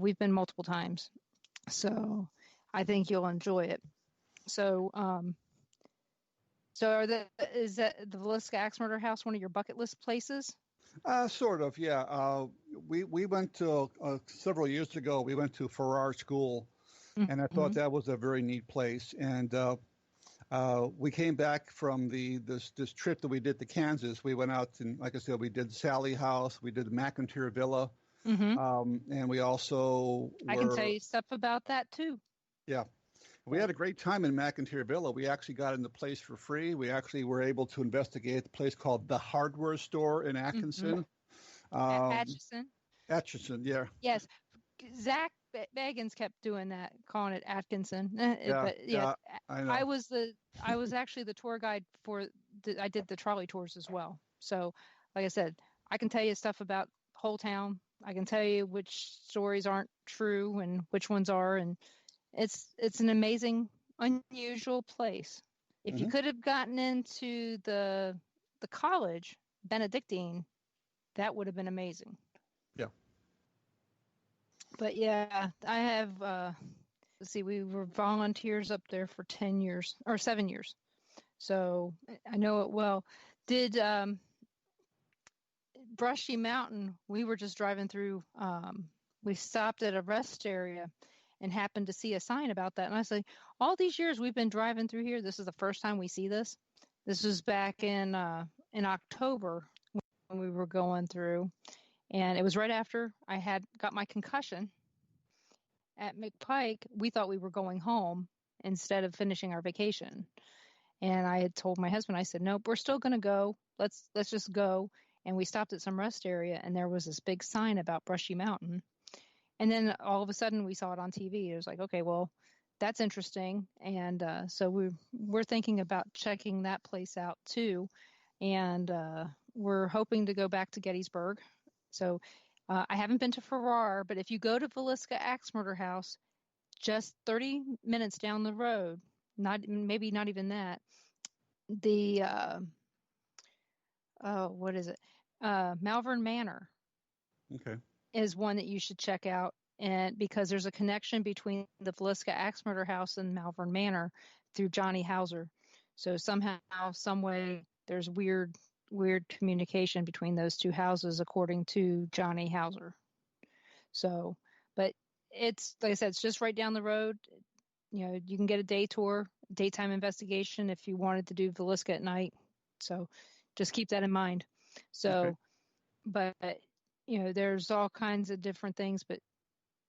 S5: we've been multiple times. So I think you'll enjoy it. So, is that the Villisca Axe Murder House one of your bucket list places?
S3: Sort of, yeah. We went to several years ago. We went to Farrar School, and I thought that was a very neat place. And we came back from this trip that we did to Kansas. We went out and, like I said, we did Sally House, we did the McIntyre Villa, and we also
S5: I can tell you stuff about that too.
S3: Yeah. We had a great time in McIntyre Villa. We actually got in the place for free. We actually were able to investigate the place called the Hardware Store in Atkinson.
S5: Atchison.
S3: Atchison, yeah.
S5: Yes. Zach Baggins kept doing that, calling it Atkinson.
S3: Yeah, I know.
S5: I was actually the tour guide I did the trolley tours as well. So, like I said, I can tell you stuff about the whole town. I can tell you which stories aren't true and which ones are, and it's an amazing, unusual place. If you could have gotten into the college, Benedictine, that would have been amazing.
S3: Yeah.
S5: But yeah, I have, let's see, we were volunteers up there for 10 years or 7 years. So I know it well. Did Brushy Mountain, we were just driving through, we stopped at a rest area and happened to see a sign about that. And I said, all these years we've been driving through here, this is the first time we see this. This was back in October when we were going through. And it was right after I had got my concussion at McPike. We thought we were going home instead of finishing our vacation. And I had told my husband, I said, nope, we're still going to go. Let's just go. And we stopped at some rest area, and there was this big sign about Brushy Mountain. And then all of a sudden we saw it on TV. It was like, okay, well, that's interesting. And so we're thinking about checking that place out too. And we're hoping to go back to Gettysburg. So I haven't been to Farrar, but if you go to Villisca Axe Murder House, just 30 minutes down the road, maybe not even that, the, what is it? Malvern Manor.
S3: Okay.
S5: Is one that you should check out, and because there's a connection between the Villisca Axe Murder House and Malvern Manor through Johnny Hauser. So somehow, some way, there's weird communication between those two houses, according to Johnny Hauser. So, but it's, like I said, it's just right down the road. You know, you can get a day tour, daytime investigation if you wanted to do Villisca at night. So just keep that in mind. So, but you know, there's all kinds of different things, but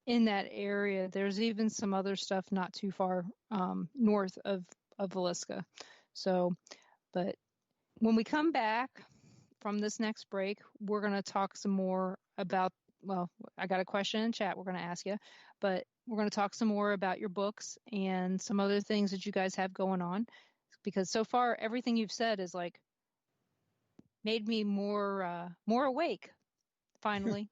S5: in that area, there's even some other stuff not too far north of Villisca. So, but when we come back from this next break, we're going to talk some more about, well, I got a question in chat we're going to ask you, but we're going to talk some more about your books and some other things that you guys have going on, because so far everything you've said is like made me more awake. Finally.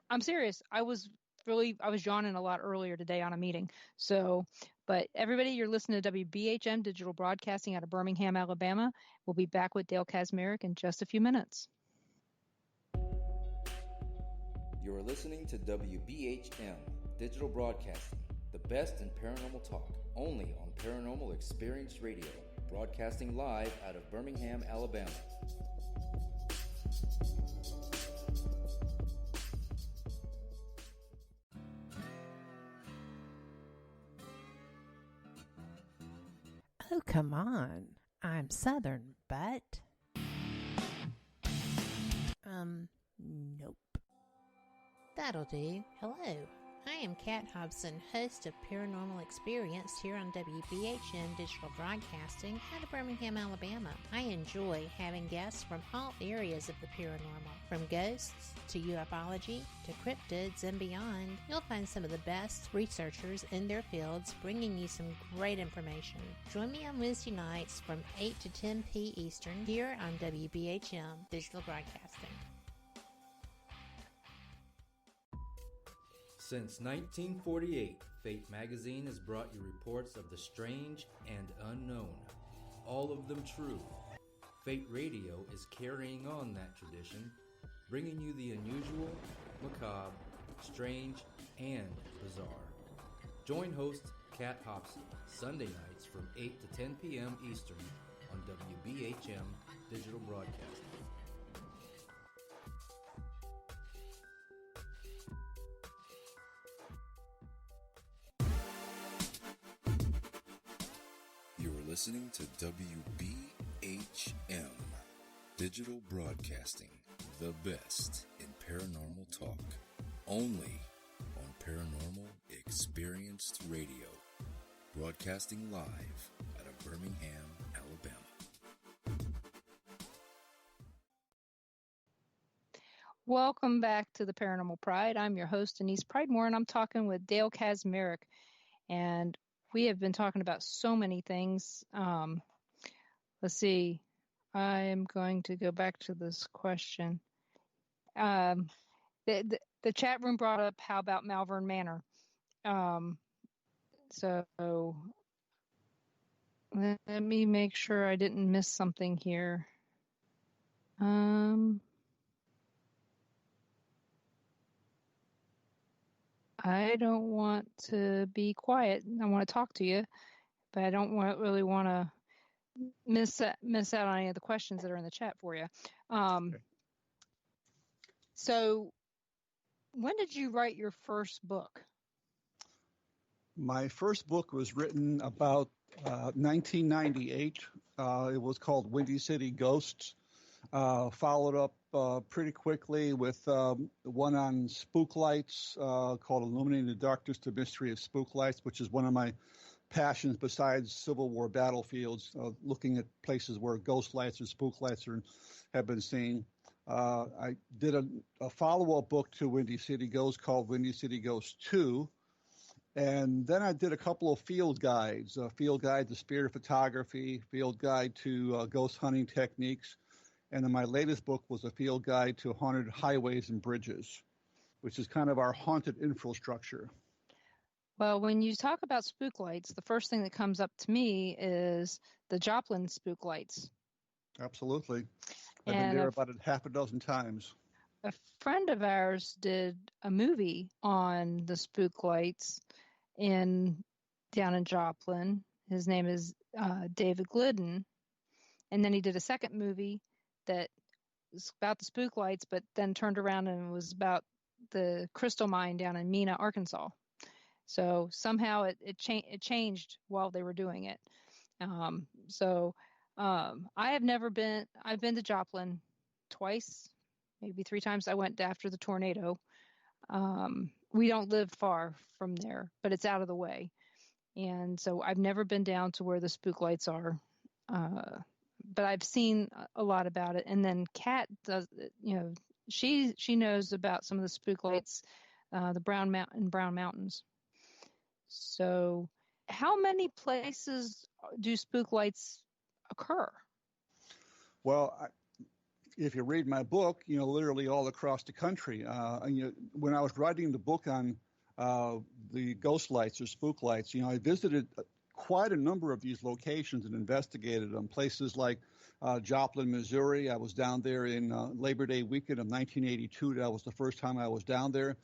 S5: I'm serious. I was yawning a lot earlier today on a meeting. So, but everybody, you're listening to WBHM Digital Broadcasting out of Birmingham, Alabama. We'll be back with Dale Kaczmarekive in just a few minutes.
S2: You're listening to WBHM Digital Broadcasting, the best in paranormal talk, only on Paranormal Experience Radio, broadcasting live out of Birmingham, Alabama.
S7: Oh, come on. I'm Southern, but... Nope. That'll do. Hello. I am Kat Hobson, host of Paranormal Experience here on WBHM Digital Broadcasting out of Birmingham, Alabama. I enjoy having guests from all areas of the paranormal, from ghosts to ufology to cryptids and beyond. You'll find some of the best researchers in their fields bringing you some great information. Join me on Wednesday nights from 8 to 10 p. Eastern here on WBHM Digital Broadcasting.
S2: Since 1948, Fate Magazine has brought you reports of the strange and unknown, all of them true. Fate Radio is carrying on that tradition, bringing you the unusual, macabre, strange, and bizarre. Join host Kat Hobson Sunday nights from 8 to 10 p.m. Eastern on WBHM Digital Broadcasting.
S8: You're listening to WBHM Digital Broadcasting, the best in paranormal talk, only on Paranormal Experienced Radio, broadcasting live out of Birmingham, Alabama.
S5: Welcome back to the Paranormal Pride. I'm your host, Denise Pridemore, and I'm talking with Dale Kaczmarek. And we have been talking about so many things. Let's see. I am going to go back to this question. The chat room brought up, how about Malvern Manor? So let me make sure I didn't miss something here. I don't want to be quiet. I want to talk to you, but I don't really want to miss out on any of the questions that are in the chat for you.
S3: Okay.
S5: So when did you write your first book?
S3: My first book was written about 1998. It was called Windy City Ghosts. Followed up pretty quickly with one on spook lights called Illuminating the Darkness, the Mystery of Spook Lights, which is one of my passions besides Civil War battlefields, looking at places where ghost lights or spook lights have been seen. I did a follow-up book to Windy City Ghosts called Windy City Ghosts 2. And then I did a couple of field guides, a field guide to spirit photography, field guide to ghost hunting techniques. And then my latest book was a field guide to haunted highways and bridges, which is kind of our haunted infrastructure.
S5: Well, when you talk about spook lights, the first thing that comes up to me is the Joplin spook lights.
S3: Absolutely. I've been there about half a dozen times.
S5: A friend of ours did a movie on the spook lights down in Joplin. His name is David Glidden. And then he did a second movie that was about the spook lights, but then turned around and was about the crystal mine down in Mena, Arkansas. So somehow it changed while they were doing it. I have never been. I've been to Joplin twice, maybe 3 times. I went after the tornado. We don't live far from there, but it's out of the way. And so I've never been down to where the spook lights are. But I've seen a lot about it. And then Kat does, she knows about some of the spook lights, the Brown Mountains. So how many places do spook lights occur?
S3: Well, if you read my book, literally all across the country. When I was writing the book on the ghost lights or spook lights, I visited quite a number of these locations and investigated them. Places like Joplin, Missouri. I was down there in Labor Day weekend of 1982. That was the first time I was down there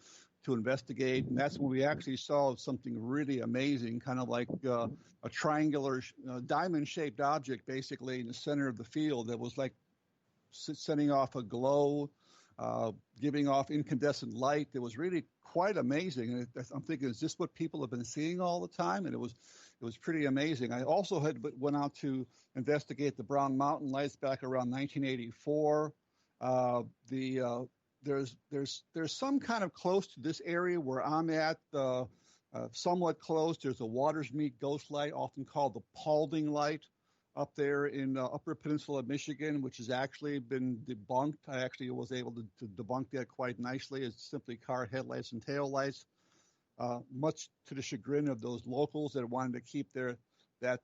S3: to investigate. And that's when we actually saw something really amazing, kind of like a triangular diamond-shaped object basically in the center of the field that was like sending off a glow, giving off incandescent light. It was really quite amazing. And I'm thinking, is this what people have been seeing all the time? And it was pretty amazing. I also went out to investigate the Brown Mountain lights back around 1984. There's some kind of close to this area where I'm at, somewhat close. There's a Watersmeet ghost light, often called the Paulding light, up there in Upper Peninsula of Michigan, which has actually been debunked. I actually was able to debunk that quite nicely. It's simply car headlights and tail lights, much to the chagrin of those locals that wanted to keep that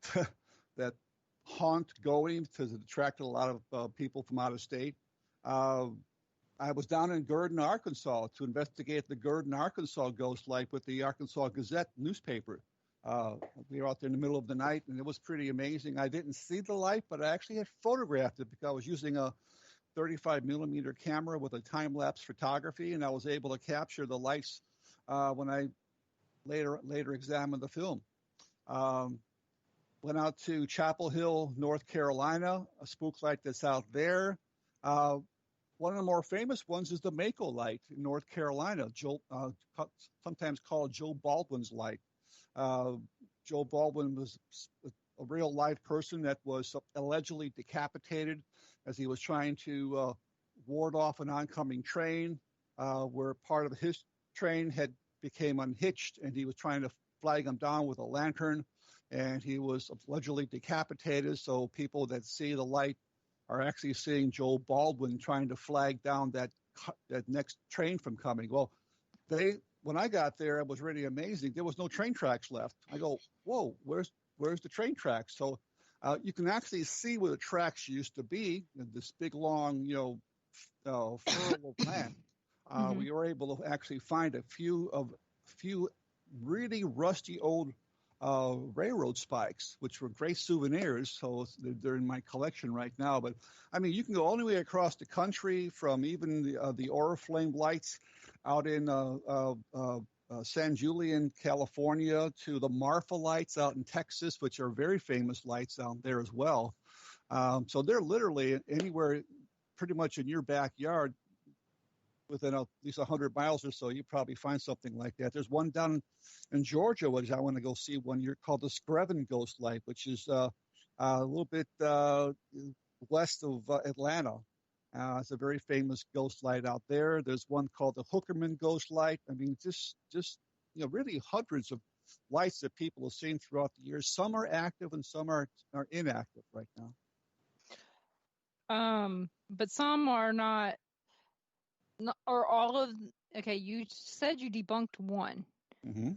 S3: haunt going to attract a lot of people from out of state. I was down in Gurdon, Arkansas, to investigate the Gurdon, Arkansas ghost light with the Arkansas Gazette newspaper. We were out there in the middle of the night, and it was pretty amazing. I didn't see the light, but I actually had photographed it because I was using a 35 millimeter camera with a time-lapse photography, and I was able to capture the lights when I later examined the film. Went out to Chapel Hill, North Carolina, a spook light that's out there. One of the more famous ones is the Mako light in North Carolina, sometimes called Joe Baldwin's light. Joe Baldwin was a real live person that was allegedly decapitated as he was trying to ward off an oncoming train, where part of his train had became unhitched, and he was trying to flag him down with a lantern, and he was allegedly decapitated. So people that see the light are actually seeing Joe Baldwin trying to flag down that next train from coming. Well, when I got there, it was really amazing. There was no train tracks left. I go, whoa, where's the train tracks? So you can actually see where the tracks used to be, this big, long, furrow of land. We were able to actually find a few really rusty old railroad spikes, which were great souvenirs. So they're in my collection right now. But I mean, you can go all the way across the country, from even the Oriflame lights out in San Julian, California, to the Marfa lights out in Texas, which are very famous lights out there as well. So they're literally anywhere, pretty much in your backyard. Within at least 100 miles or so, you probably find something like that. There's one down in Georgia, which I want to go see one year, called the Screven Ghost Light, which is a little bit west of Atlanta. It's a very famous ghost light out there. There's one called the Hookerman Ghost Light. I mean, just really hundreds of lights that people have seen throughout the years. Some are active and some are inactive right now.
S5: But some are not. Or all of, okay, you said you debunked one.
S3: Mm-hmm.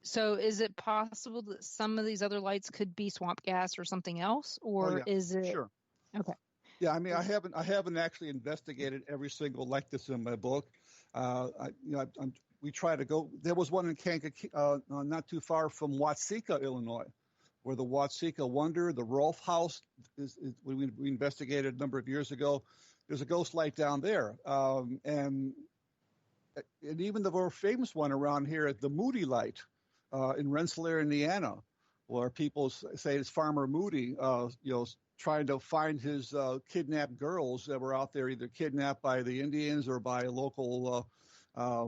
S5: So is it possible that some of these other lights could be swamp gas or something else? Or is it?
S3: Sure.
S5: Okay.
S3: Yeah, I mean, I haven't actually investigated every single light that's in my book. We try to go. There was one in Kankakee, not too far from Watseka, Illinois, where the Watseka Wonder, the Rolfe House, we investigated a number of years ago. There's a ghost light down there. And even the more famous one around here, the Moody Light in Rensselaer, Indiana, where people say it's Farmer Moody, trying to find his kidnapped girls that were out there, either kidnapped by the Indians or by a local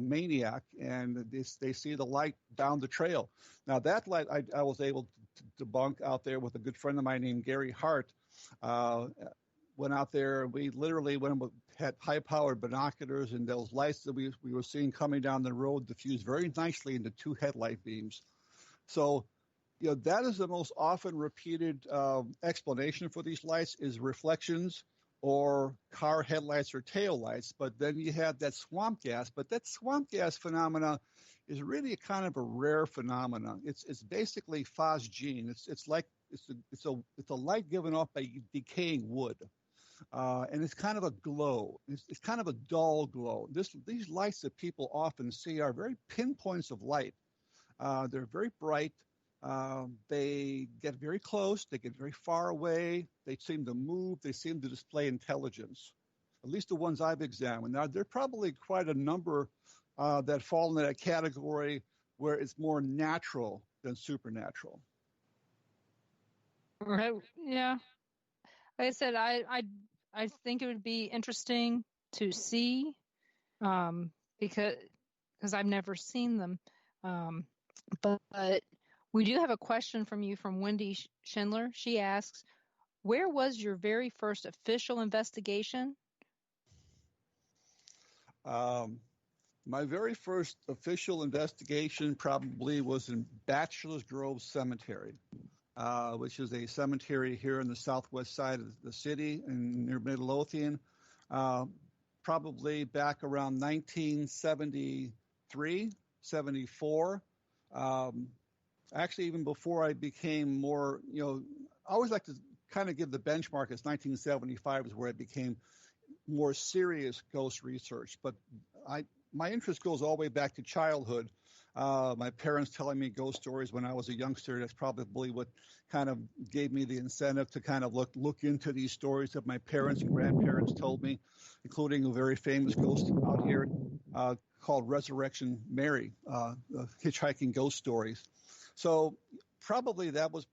S3: maniac, and they see the light down the trail. Now, that light I was able to debunk out there with a good friend of mine named Gary Hart. Went out there, we literally had high-powered binoculars, and those lights that we were seeing coming down the road diffused very nicely into two headlight beams. So, that is the most often repeated explanation for these lights, is reflections or car headlights or tail lights. But then you have that swamp gas. But that swamp gas phenomena is really kind of a rare phenomenon. It's basically phosgene. It's a light given off by decaying wood. And it's kind of a glow. It's kind of a dull glow. These lights that people often see are very pinpoints of light. They're very bright. They get very close. They get very far away. They seem to move. They seem to display intelligence, at least the ones I've examined. Now, there are probably quite a number that fall into that category where it's more natural than supernatural.
S5: Right. Yeah. Like I said, I think it would be interesting to see, because I've never seen them. But we do have a question from you from Wendy Schindler. She asks, where was your very first official investigation?
S3: My very first official investigation probably was in Bachelor's Grove Cemetery, which is a cemetery here in the southwest side of the city near Midlothian, probably back around 1973, 74. Actually, even before I became more, I always like to kind of give the benchmark as 1975 is where I became more serious ghost research. But my interest goes all the way back to childhood. My parents telling me ghost stories when I was a youngster. That's probably what kind of gave me the incentive to kind of look into these stories that my parents and grandparents told me, including a very famous ghost out here called Resurrection Mary, hitchhiking ghost stories. So probably that was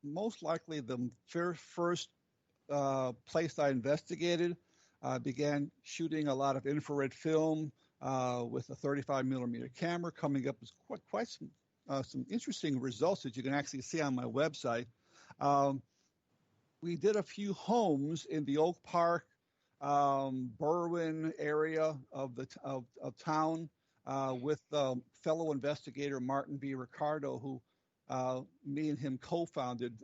S3: most likely the first place I investigated. Began shooting a lot of infrared film with a 35 millimeter camera, coming up with quite some interesting results that you can actually see on my website. We did a few homes in the Oak Park, Berwyn area of town with fellow investigator Martin B. Ricardo, who me and him co-founded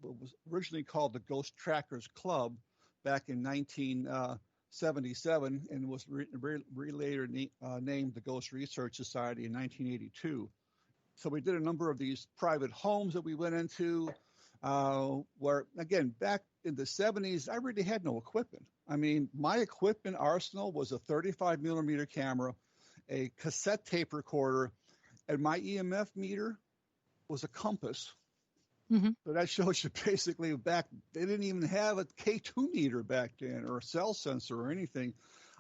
S3: what was originally called the Ghost Trackers Club back in 1977 and was later named the Ghost Research Society in 1982. So we did a number of these private homes that we went into where, again, back in the 70s, I really had no equipment. I mean, my equipment arsenal was a 35 millimeter camera, a cassette tape recorder, and my EMF meter was a compass.
S5: Mm-hmm.
S3: So that shows you basically back, they didn't even have a K2 meter back then or a cell sensor or anything.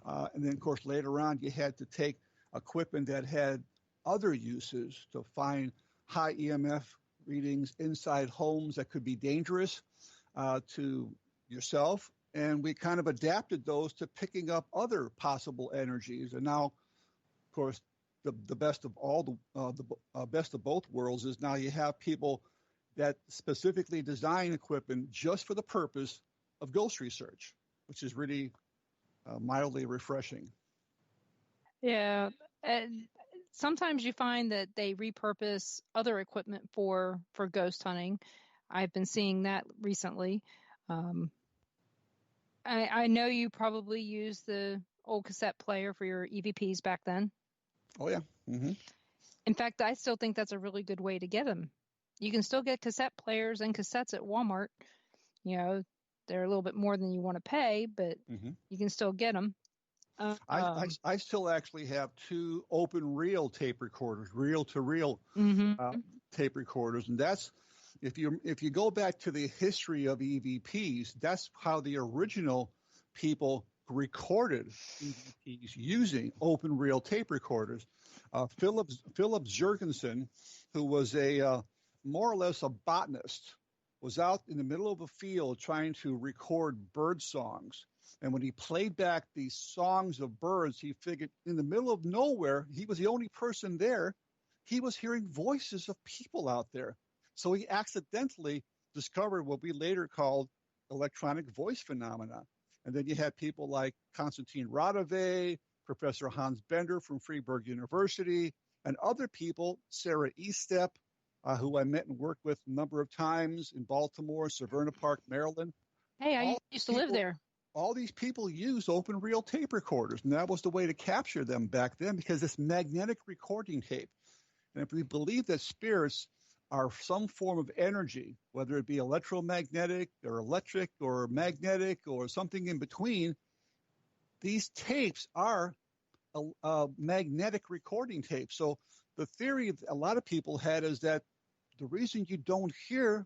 S3: And then, of course, later on, you had to take equipment that had other uses to find high EMF readings inside homes that could be dangerous to yourself. And we kind of adapted those to picking up other possible energies. And now, of course, the best of all the best of both worlds is now you have people that specifically design equipment just for the purpose of ghost research, which is really mildly refreshing.
S5: Yeah. Sometimes you find that they repurpose other equipment for ghost hunting. I've been seeing that recently. I know you probably used the old cassette player for your EVPs back then.
S3: Oh, yeah. Mm-hmm.
S5: In fact, I still think that's a really good way to get them. You can still get cassette players and cassettes at Walmart. You know, they're a little bit more than you want to pay, but you can still get them.
S3: I still actually have two open reel tape recorders, reel to reel tape recorders, and that's if you go back to the history of EVPs, that's how the original people recorded EVPs using open reel tape recorders. Philip Jurgensen, who was a more or less a botanist, was out in the middle of a field trying to record bird songs. And when he played back these songs of birds, he figured in the middle of nowhere, he was the only person there. He was hearing voices of people out there. So he accidentally discovered what we later called electronic voice phenomena. And then you had people like Konstantin Radove, Professor Hans Bender from Freiburg University, and other people, Sarah Estep, who I met and worked with a number of times in Baltimore, Severna Park, Maryland.
S5: Hey, I used to live there.
S3: All these people used open reel tape recorders, and that was the way to capture them back then because it's magnetic recording tape. And if we believe that spirits are some form of energy, whether it be electromagnetic or electric or magnetic or something in between, these tapes are a magnetic recording tape. So the theory a lot of people had is that the reason you don't hear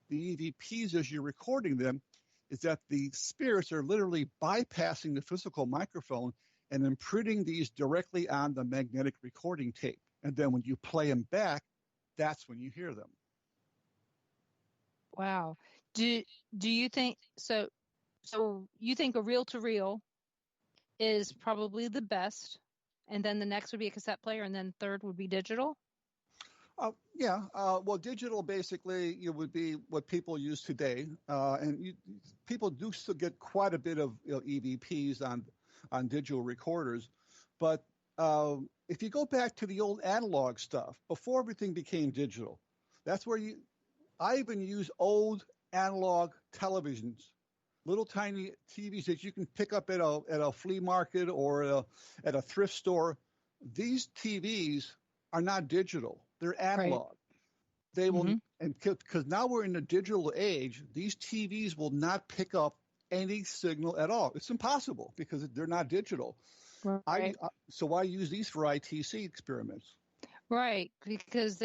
S3: the EVPs as you're recording them is that the spirits are literally bypassing the physical microphone and imprinting these directly on the magnetic recording tape. And then when you play them back, that's when you hear them.
S5: Wow. Do you think so you think a reel to reel is probably the best, and then the next would be a cassette player, and then third would be digital?
S3: Yeah. Well, digital basically would be what people use today, and people do still get quite a bit of EVPs on digital recorders. But if you go back to the old analog stuff, before everything became digital, that's where I even use old analog televisions, little tiny TVs that you can pick up at a flea market or at a thrift store. These TVs are not digital. They're analog. Right. They will, and because now we're in the digital age, these TVs will not pick up any signal at all. It's impossible because they're not digital.
S5: Right.
S3: So why use these for ITC experiments?
S5: Right, because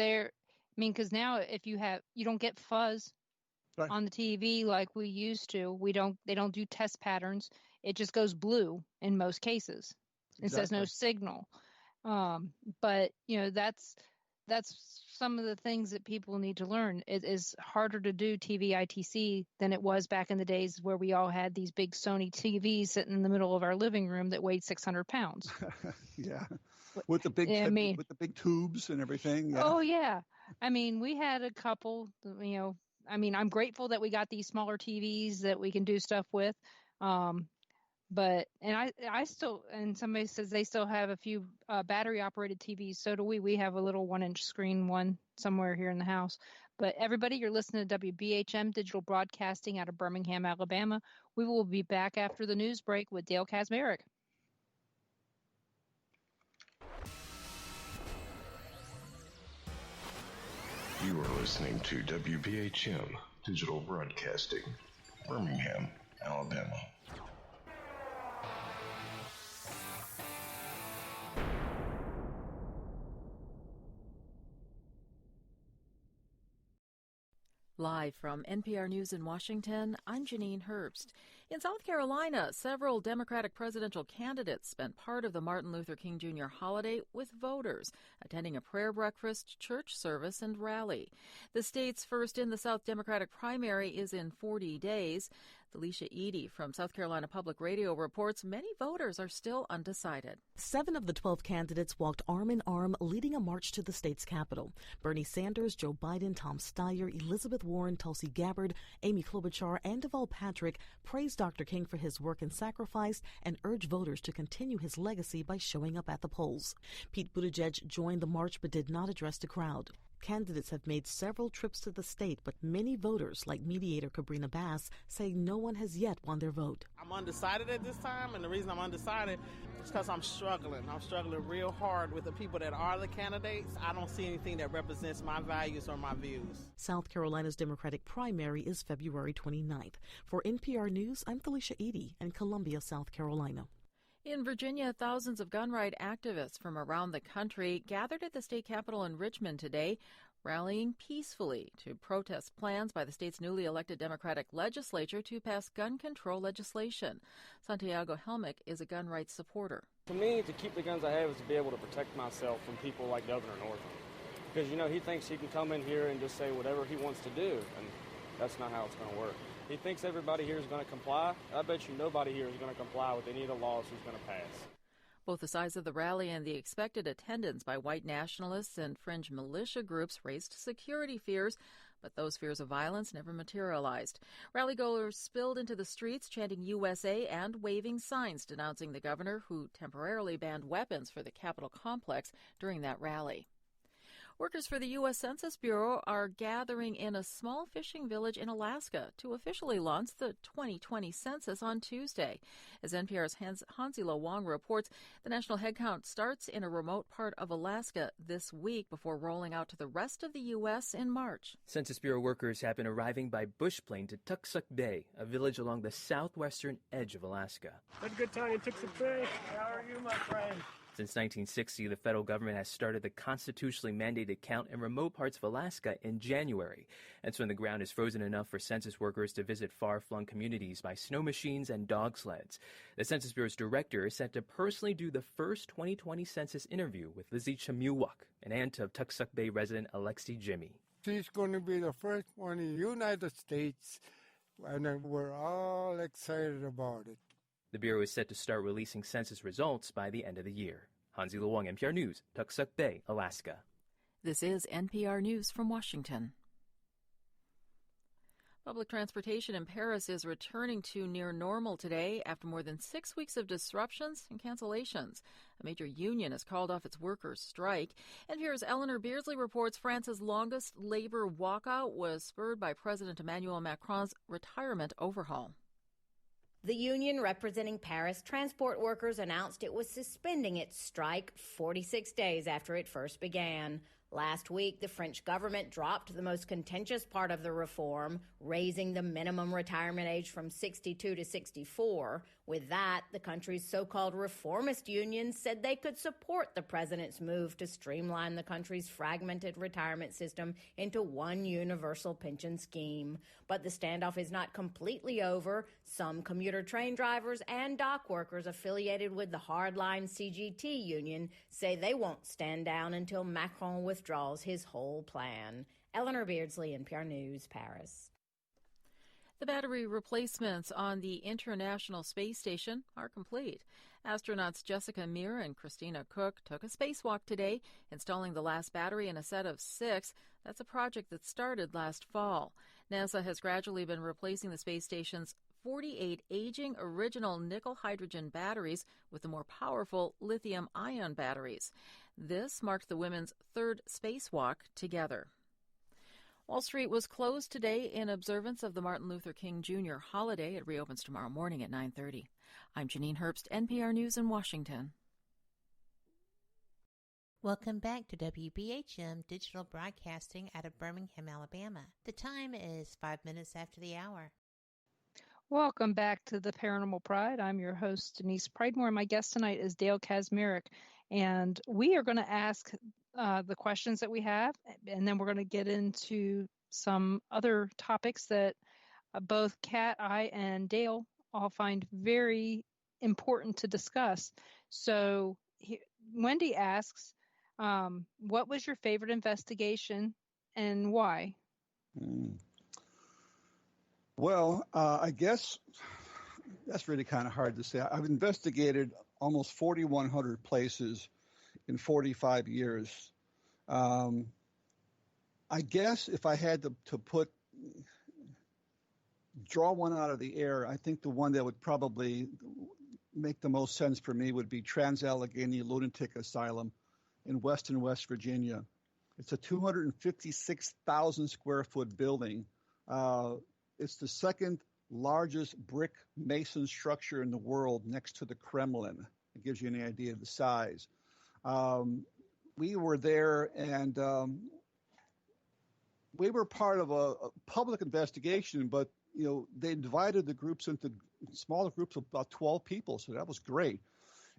S5: because now if you don't get fuzz
S3: Right.
S5: on the TV like we used to. They don't do test patterns. It just goes blue in most cases. It says no signal. But that's some of the things that people need to learn. It is harder to do TV ITC than it was back in the days where we all had these big Sony TVs sitting in the middle of our living room that weighed 600 pounds.
S3: Yeah. With the big with the big tubes and everything. Yeah.
S5: Oh yeah. I mean, we had a couple, I'm grateful that we got these smaller TVs that we can do stuff with. But I still, and somebody says they still have a few battery operated TVs. So do we. We have a little 1-inch screen one somewhere here in the house. But everybody, you're listening to WBHM Digital Broadcasting out of Birmingham, Alabama. We will be back after the news break with Dale Kaczmarekive.
S6: You are listening to WBHM Digital Broadcasting, Birmingham, Alabama.
S9: Live from NPR News in Washington, I'm Janine Herbst. In South Carolina, several Democratic presidential candidates spent part of the Martin Luther King Jr. holiday with voters, attending a prayer breakfast, church service, and rally. The state's first in the South Democratic primary is in 40 days. Felicia Edie from South Carolina Public Radio reports many voters are still undecided.
S10: 7 of the 12 candidates walked arm in arm, leading a march to the state's capital. Bernie Sanders, Joe Biden, Tom Steyer, Elizabeth Warren, Tulsi Gabbard, Amy Klobuchar, and Deval Patrick praised Dr. King for his work and sacrifice and urged voters to continue his legacy by showing up at the polls. Pete Buttigieg joined the march but did not address the crowd. Candidates have made several trips to the state, but many voters, like mediator Cabrina Bass, say no one has yet won their vote.
S11: I'm undecided at this time, and the reason I'm undecided is because I'm struggling. I'm struggling real hard with the people that are the candidates. I don't see anything that represents my values or my views.
S10: South Carolina's Democratic primary is February 29th. For NPR News, I'm Felicia Edie in Columbia, South Carolina.
S9: In Virginia, thousands of gun right activists from around the country gathered at the state capitol in Richmond today, rallying peacefully to protest plans by the state's newly elected Democratic legislature to pass gun control legislation. Santiago Helmick is a gun rights supporter.
S12: To me, to keep the guns I have is to be able to protect myself from people like Governor Northam. Because, he thinks he can come in here and just say whatever he wants to do, and that's not how it's going to work. He thinks everybody here is going to comply. I bet you nobody here is going to comply with any of the laws he's going to pass.
S9: Both the size of the rally and the expected attendance by white nationalists and fringe militia groups raised security fears, but those fears of violence never materialized. Rallygoers spilled into the streets chanting USA and waving signs denouncing the governor, who temporarily banned weapons for the Capitol complex during that rally. Workers for the U.S. Census Bureau are gathering in a small fishing village in Alaska to officially launch the 2020 census on Tuesday. As NPR's Hansila Wong reports, the national headcount starts in a remote part of Alaska this week before rolling out to the rest of the U.S. in March.
S13: Census Bureau workers have been arriving by bush plane to Tuxuk Bay, a village along the southwestern edge of Alaska.
S14: Had a good time in Tuxuk Bay. How are you, my friend?
S13: Since 1960, the federal government has started the constitutionally mandated count in remote parts of Alaska in January. That's when the ground is frozen enough for census workers to visit far-flung communities by snow machines and dog sleds. The Census Bureau's director is set to personally do the first 2020 census interview with Lizzie Chamuwak, an aunt of Tuxuk Bay resident Alexi Jimmy.
S15: She's going to be the first one in the United States, and we're all excited about it.
S13: The Bureau is set to start releasing census results by the end of the year. Hansi Luong, NPR News, Tuxuk Bay, Alaska.
S9: This is NPR News from Washington. Public transportation in Paris is returning to near normal today after more than 6 weeks of disruptions and cancellations. A major union has called off its workers' strike. NPR's Eleanor Beardsley reports France's longest labor walkout was spurred by President Emmanuel Macron's retirement overhaul.
S16: The union representing Paris transport workers announced it was suspending its strike 46 days after it first began. Last week, the French government dropped the most contentious part of the reform, raising the minimum retirement age from 62 to 64. With that, the country's so-called reformist unions said they could support the president's move to streamline the country's fragmented retirement system into one universal pension scheme. But the standoff is not completely over. Some commuter train drivers and dock workers affiliated with the hardline CGT union say they won't stand down until Macron withdraws his whole plan. Eleanor Beardsley, NPR News, Paris.
S9: The battery replacements on the International Space Station are complete. Astronauts Jessica Meir and Christina Cook took a spacewalk today, installing the last battery in a set of 6. That's a project that started last fall. NASA has gradually been replacing the space station's 48 aging original nickel-hydrogen batteries with the more powerful lithium-ion batteries. This marked the women's 3rd spacewalk together. Wall Street was closed today in observance of the Martin Luther King Jr. holiday. It reopens tomorrow morning at 9:30. I'm Janine Herbst, NPR News in Washington.
S7: Welcome back to WBHM Digital Broadcasting out of Birmingham, Alabama. The time is 5 minutes after the hour.
S5: Welcome back to the Paranormal Pride. I'm your host, Denise Pridemore, and my guest tonight is Dale Kaczmarek. And we are going to ask the questions that we have, and then we're going to get into some other topics that both Kat, I, and Dale all find very important to discuss. So Wendy asks, what was your favorite investigation and why?
S3: Well, I guess that's really kind of hard to say. I've investigated almost 4,100 places in 45 years. I guess if I had to draw one out of the air, I think the one that would probably make the most sense for me would be Trans-Allegheny Lunatic Asylum in Weston, West Virginia. It's a 256,000 square foot building. It's the second largest brick mason structure in the world next to the Kremlin. It gives you any idea of the size. We were there, and we were part of a public investigation, but they divided the groups into smaller groups of about 12 people, so that was great.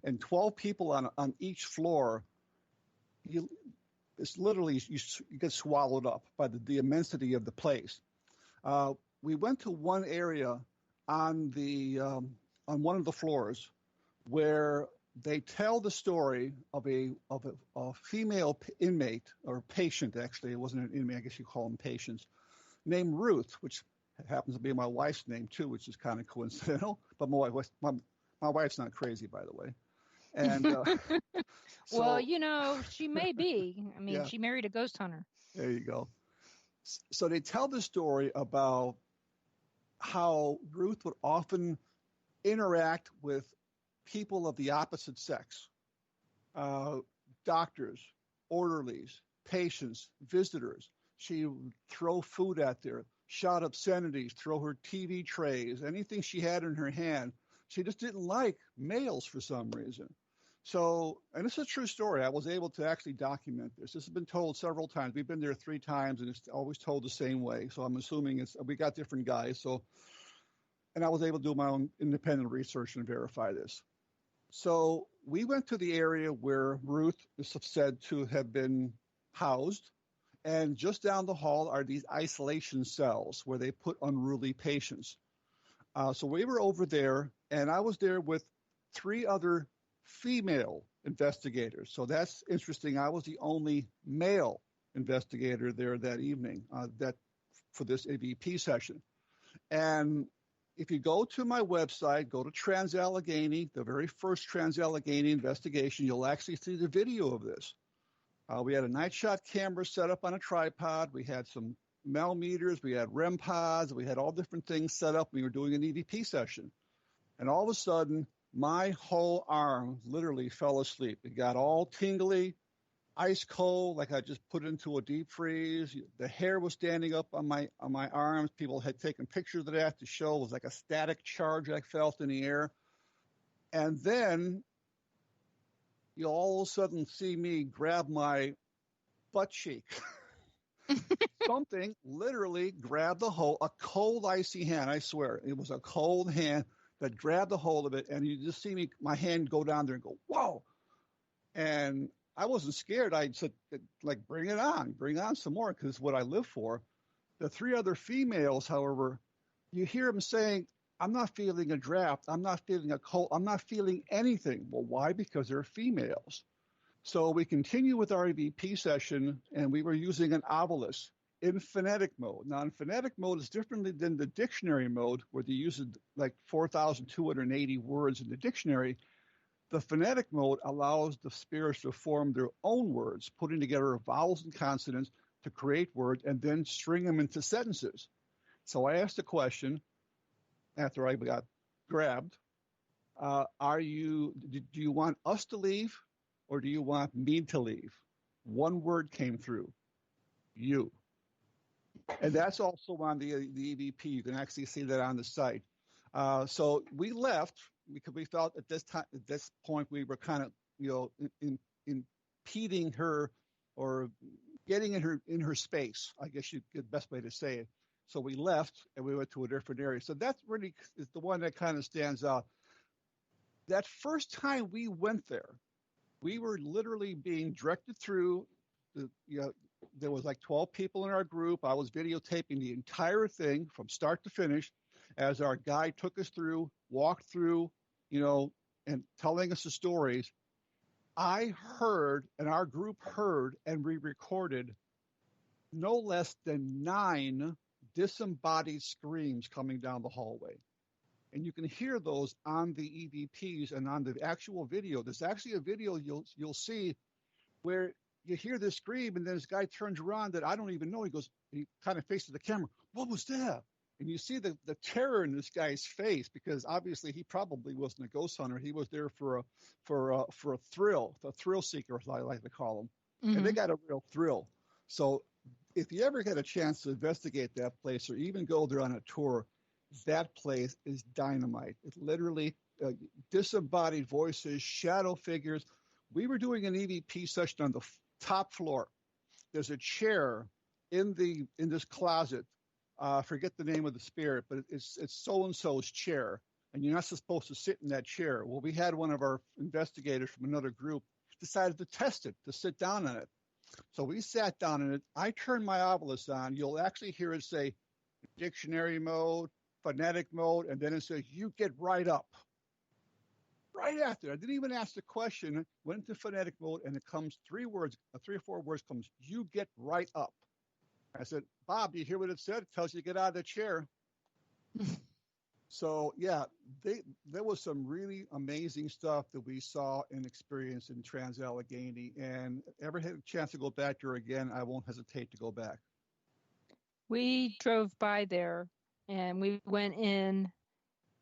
S3: And 12 people on each floor, it's literally you get swallowed up by the immensity of the place. We went to one area on one of the floors where they tell the story of a female inmate, or patient, actually. It wasn't an inmate, I guess you call them patients, named Ruth, which happens to be my wife's name too, which is kind of coincidental. But my wife's not crazy, by the way. And
S5: well, she may be. I mean, yeah. She married a ghost hunter.
S3: There you go. So they tell the story about how Ruth would often interact with people of the opposite sex, doctors, orderlies, patients, visitors. She would throw food at them, shout obscenities, throw her TV trays, anything she had in her hand. She just didn't like males for some reason. So, and it's a true story. I was able to actually document this. This has been told several times. We've been there 3 times, and it's always told the same way. So I'm assuming we got different guys. So, and I was able to do my own independent research and verify this. So we went to the area where Ruth is said to have been housed, and just down the hall are these isolation cells where they put unruly patients. So we were over there, and I was there with 3 other female investigators. So that's interesting. I was the only male investigator there that evening, for this AVP session. And if you go to my website, go to Trans-Allegheny, the very first Trans-Allegheny investigation, you'll actually see the video of this. We had a night shot camera set up on a tripod. We had some Mel meters. We had REM pods. We had all different things set up. We were doing an EVP session. And all of a sudden, my whole arm literally fell asleep. It got all tingly, ice cold, like I just put it into a deep freeze. The hair was standing up on my arms. People had taken pictures of that to show it was like a static charge I felt in the air. And then you'll all of a sudden see me grab my butt cheek. Something literally grabbed the hold, a cold, icy hand, I swear. It was a cold hand that grabbed the hold of it, and you just see my hand go down there and go, whoa. And I wasn't scared. I said, like, bring on some more, because it's what I live for. The three other females, however, you hear them saying, I'm not feeling a draft. I'm not feeling a cold. I'm not feeling anything. Well, why? Because they're females. So we continue with our EVP session, and we were using an obelisk in phonetic mode. Now, in phonetic mode is different than the dictionary mode, where they use like 4,280 words in the dictionary. The phonetic mode allows the spirits to form their own words, putting together vowels and consonants to create words and then string them into sentences. So I asked a question after I got grabbed. Do you want us to leave, or do you want me to leave? One word came through, you. And that's also on the EVP. You can actually see that on the site. So we left because we felt at this point, we were kind of, impeding her or getting in her space, I guess the best way to say it. So we left and we went to a different area. So that really is the one that kind of stands out. That first time we went there, we were literally being directed through. There was like 12 people in our group. I was videotaping the entire thing from start to finish as our guide took us through, walked through, and telling us the stories. I heard, and our group heard, and we recorded no less than 9 disembodied screams coming down the hallway. And you can hear those on the EVPs and on the actual video. There's actually a video you'll see where you hear this scream, and then this guy turns around that I don't even know. He kind of faces the camera. What was that? And you see the terror in this guy's face, because obviously he probably wasn't a ghost hunter. He was there for a thrill, the thrill seeker, as I like to call them. Mm-hmm. And they got a real thrill. So if you ever get a chance to investigate that place or even go there on a tour, that place is dynamite. It literally disembodied voices, shadow figures. We were doing an EVP session on the top floor. There's a chair in this closet. Forget the name of the spirit, but it's so-and-so's chair, and you're not supposed to sit in that chair. Well, we had one of our investigators from another group decided to test it, to sit down on it. So we sat down in it. I turned my obelisk on. You'll actually hear it say dictionary mode, phonetic mode, and then it says, you get right up. Right after, I didn't even ask the question, went into phonetic mode, and it comes 3 or 4 words comes, you get right up. I said, Bob, do you hear what it said? It tells you to get out of the chair. So, yeah, there was some really amazing stuff that we saw and experienced in Trans-Allegheny, and ever had a chance to go back there again, I won't hesitate to go back.
S5: We drove by there, and we went in,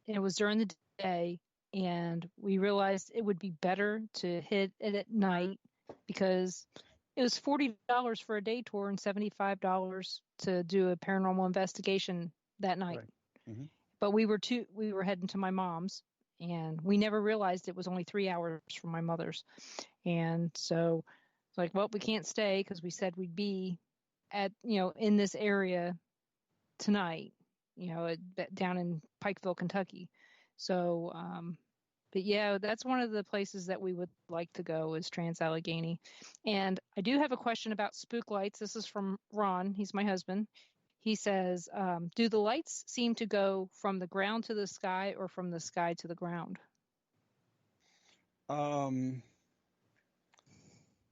S5: and it was during the day, and we realized it would be better to hit it at night because it was $40 for a day tour and $75 to do a paranormal investigation that night. Right. Mm-hmm. But we were heading to my mom's, and we never realized it was only 3 hours from my mother's. And so it's like, well, we can't stay because we said we'd be at, in this area tonight, down in Pikeville, Kentucky. So, but yeah, that's one of the places that we would like to go is Trans-Allegheny. And I do have a question about spook lights. This is from Ron. He's my husband. He says, do the lights seem to go from the ground to the sky or from the sky to the ground?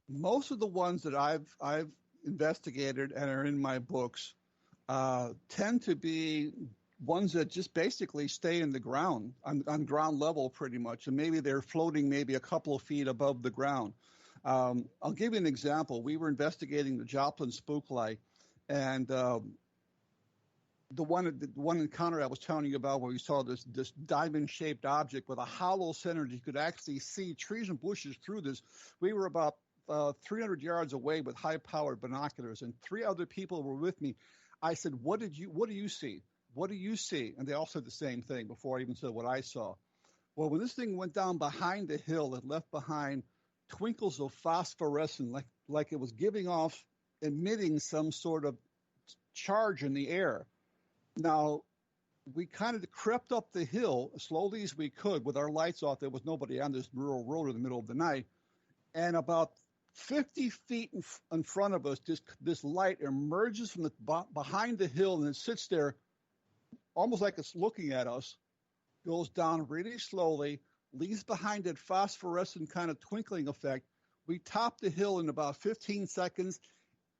S3: Most of the ones that I've investigated and are in my books tend to be ones that just basically stay in the ground, on ground level pretty much, and maybe they're floating maybe a couple of feet above the ground. I'll give you an example. We were investigating the Joplin spook light, and the one encounter I was telling you about where we saw this diamond-shaped object with a hollow center that you could actually see trees and bushes through this. We were about 300 yards away with high-powered binoculars, and 3 other people were with me. I said, what do you see? What do you see? And they all said the same thing before I even said what I saw. Well, when this thing went down behind the hill, it left behind twinkles of phosphorescence, like it was giving off emitting some sort of charge in the air. Now, we kind of crept up the hill as slowly as we could with our lights off. There was nobody on this rural road in the middle of the night. And about 50 feet in front of us, this light emerges from behind the hill, and it sits there almost like it's looking at us, goes down really slowly, leaves behind that phosphorescent kind of twinkling effect. We topped the hill in about 15 seconds,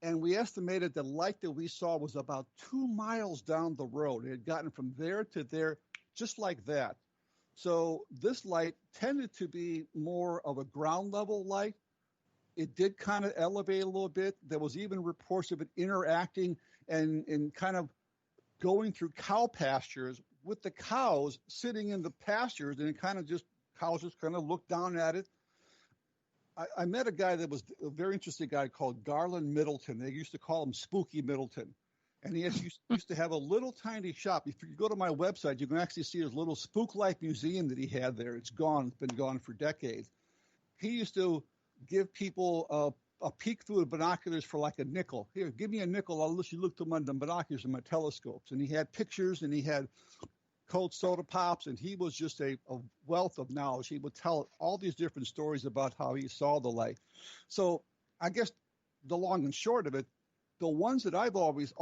S3: and we estimated the light that we saw was about 2 miles down the road. It had gotten from there to there just like that. So this light tended to be more of a ground level light. It did kind of elevate a little bit. There was even reports of it interacting and kind of going through cow pastures with the cows sitting in the pastures, and it kind of just, cows just kind of looked down at it. I met a guy that was a very interesting guy called Garland Middleton. They used to call him Spooky Middleton. And he used to have a little tiny shop. If you go to my website, you can actually see his little Spook Life museum that he had there. It's gone. It's been gone for decades. He used to give people a peek through the binoculars for like a nickel. Here, give me a nickel. I'll let you look through my binoculars and my telescopes. And he had pictures, and he had cold soda pops, and he was just a wealth of knowledge. He would tell all these different stories about how he saw the light. So I guess the long and short of it, the ones that I've always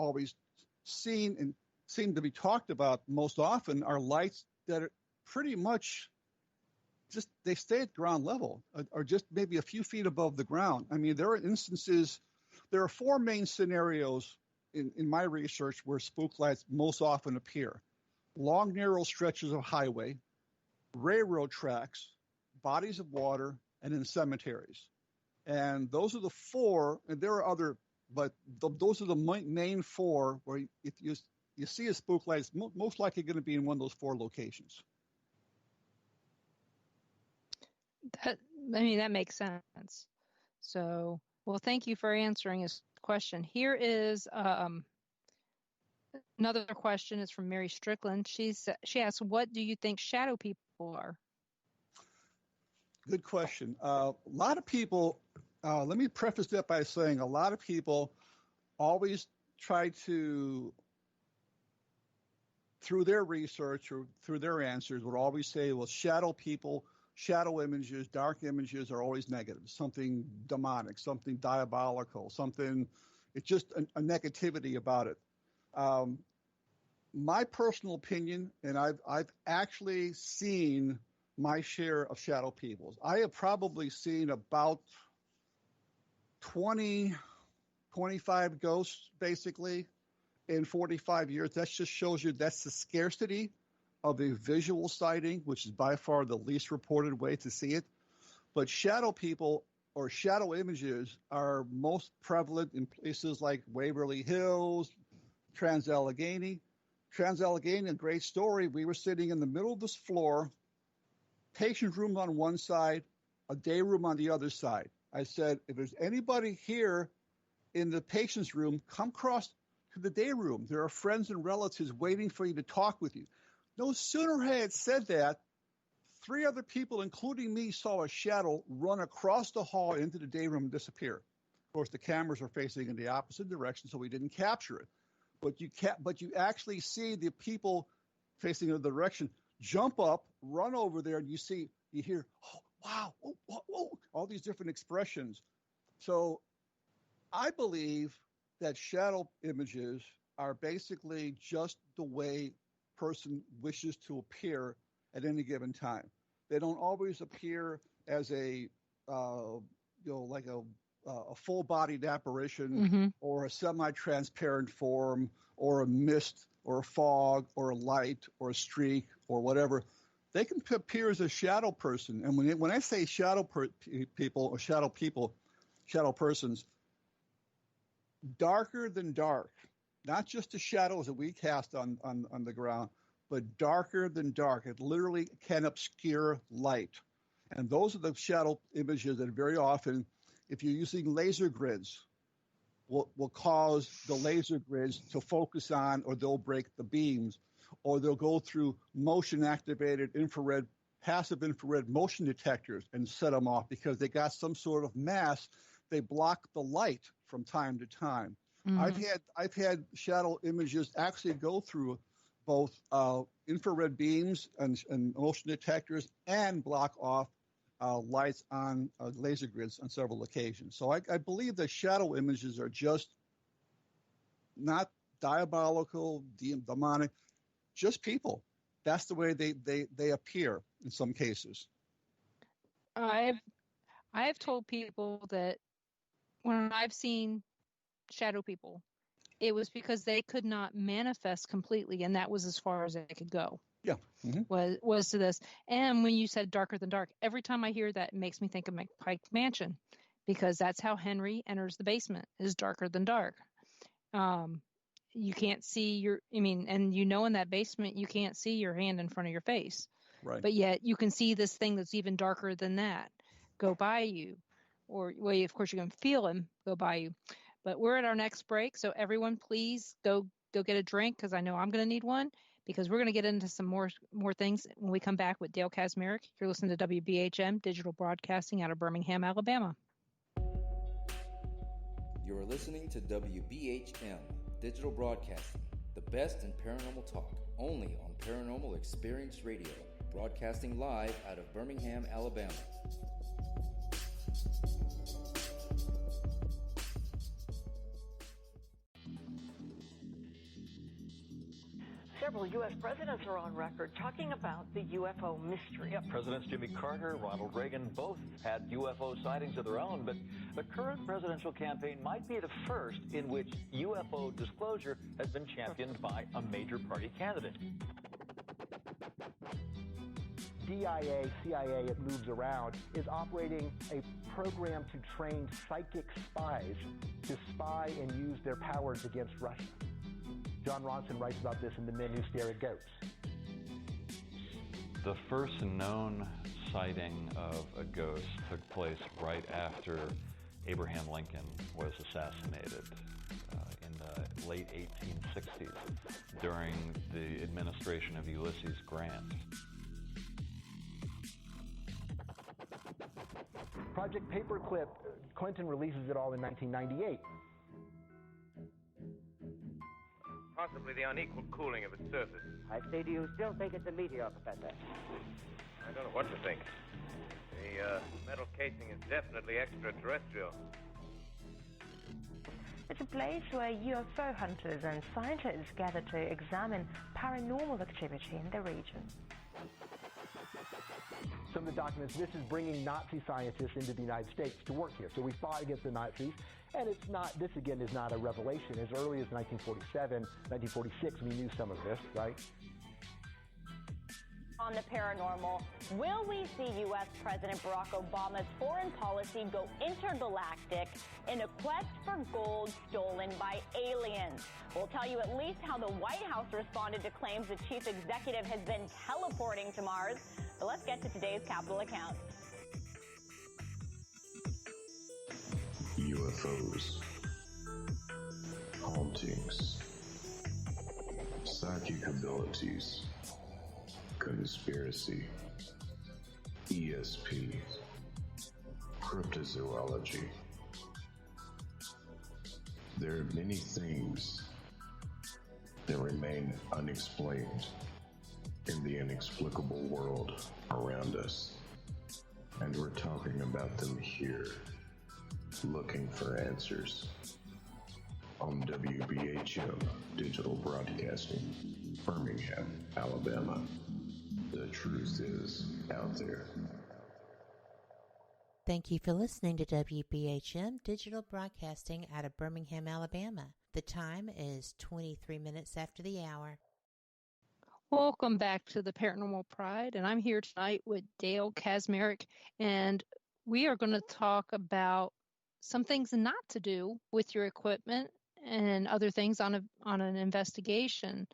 S3: seen and seem to be talked about most often are lights that are pretty much just, they stay at ground level or just maybe a few feet above the ground. I mean, there are instances, there are 4 main scenarios in my research where spook lights most often appear. Long, narrow stretches of highway, railroad tracks, bodies of water, and in cemeteries. And those are the 4, and there are other, but those are the main 4 where if you see a spook light, it's most likely going to be in one of those 4 locations.
S5: That makes sense. So, well, thank you for answering his question. Here is another question. Is from Mary Strickland. She asks, "What do you think shadow people are?"
S3: Good question. A lot of people. Let me preface that by saying a lot of people always try to, through their research or through their answers, would always say, well, shadow people, shadow images, dark images are always negative, something demonic, something diabolical, something, it's just a negativity about it. My personal opinion, and I've actually seen my share of shadow people. I have probably seen about 20, 25 ghosts, basically, in 45 years. That just shows you that's the scarcity of a visual sighting, which is by far the least reported way to see it. But shadow people or shadow images are most prevalent in places like Waverly Hills, Trans-Allegheny. Trans-Allegheny, a great story. We were sitting in the middle of this floor, patient room on one side, a day room on the other side. I said, if there's anybody here in the patient's room, come across to the day room. There are friends and relatives waiting for you to talk with you. No sooner had it said that, 3 other people, including me, saw a shadow run across the hall into the day room and disappear. Of course, the cameras are facing in the opposite direction, so we didn't capture it. But you actually see the people facing in the direction jump up, run over there, and you hear, oh, wow, oh, whoa, whoa, all these different expressions. So I believe that shadow images are basically just the way person wishes to appear at any given time. They don't always appear as a full-bodied apparition or a semi-transparent form or a mist or a fog or a light or a streak or whatever. They can appear as a shadow person. And when I say shadow persons, darker than dark, not just the shadows that we cast on the ground, but darker than dark. It literally can obscure light. And those are the shadow images that very often, if you're using laser grids, will cause the laser grids to focus on, or they'll break the beams, or they'll go through motion-activated passive infrared motion detectors and set them off because they got some sort of mass they block the light from time to time.
S5: Mm-hmm.
S3: I've had shadow images actually go through both infrared beams and motion detectors and block off lights on laser grids on several occasions. So I believe that shadow images are just not diabolical, demonic, just people. That's the way they appear in some cases.
S5: I've told people that when I've seen shadow people, it was because they could not manifest completely, and that was as far as they could go.
S3: Yeah. Mm-hmm.
S5: Was to this. And when you said darker than dark, every time I hear that, it makes me think of McPike Mansion, because that's how Henry enters the basement, is darker than dark. You can't see and in that basement, you can't see your hand in front of your face.
S3: Right.
S5: But yet you can see this thing that's even darker than that go by you. Or, well, of course, you can feel him go by you. But we're at our next break, so everyone, please go get a drink, because I know I'm going to need one, because we're going to get into some more things when we come back with Dale Kaczmarekive. You're listening to WBHM Digital Broadcasting out of Birmingham, Alabama.
S2: You're listening to WBHM Digital Broadcasting, the best in paranormal talk, only on Paranormal Experience Radio, broadcasting live out of Birmingham, Alabama.
S17: Several U.S. presidents are on record talking about the UFO mystery.
S18: Yeah, Presidents Jimmy Carter, Ronald Reagan both had UFO sightings of their own, but the current presidential campaign might be the first in which UFO disclosure has been championed by a major party candidate.
S19: DIA, CIA, it moves around, is operating a program to train psychic spies to spy and use their powers against Russia. John Ronson writes about this in The Men Who Stare at Goats.
S20: The first known sighting of a ghost took place right after Abraham Lincoln was assassinated in the late 1860s during the administration of Ulysses Grant.
S19: Project Paperclip, Clinton releases it all in 1998.
S21: Possibly the unequal cooling of its surface.
S22: I say, do you still think it's a meteor, Professor?
S21: I don't know what to think. The metal casing is definitely extraterrestrial.
S23: It's a place where UFO hunters and scientists gather to examine paranormal activity in the region.
S19: Some of the documents, this is bringing Nazi scientists into the United States to work here. So we fought against the Nazis, and it's not, this again is not a revelation. As early as 1947, 1946, we knew some of this, right?
S24: On the paranormal, will we see U.S. President Barack Obama's foreign policy go intergalactic in a quest for gold stolen by aliens? We'll tell you at least how the White House responded to claims the chief executive has been teleporting to Mars. But let's get to today's Capitol account.
S6: UFOs, hauntings, psychic abilities, conspiracy, ESP, cryptozoology. There are many things that remain unexplained in the inexplicable world around us. And we're talking about them here, looking for answers on WBHM Digital Broadcasting, Birmingham, Alabama. The truth is out there.
S7: Thank you for listening to WBHM Digital Broadcasting out of Birmingham, Alabama. The time is 23 minutes after the hour.
S5: Welcome back to the Paranormal Pride, and I'm here tonight with Dale Kaczmarekive, and we are going to talk about some things not to do with your equipment and other things on an investigation.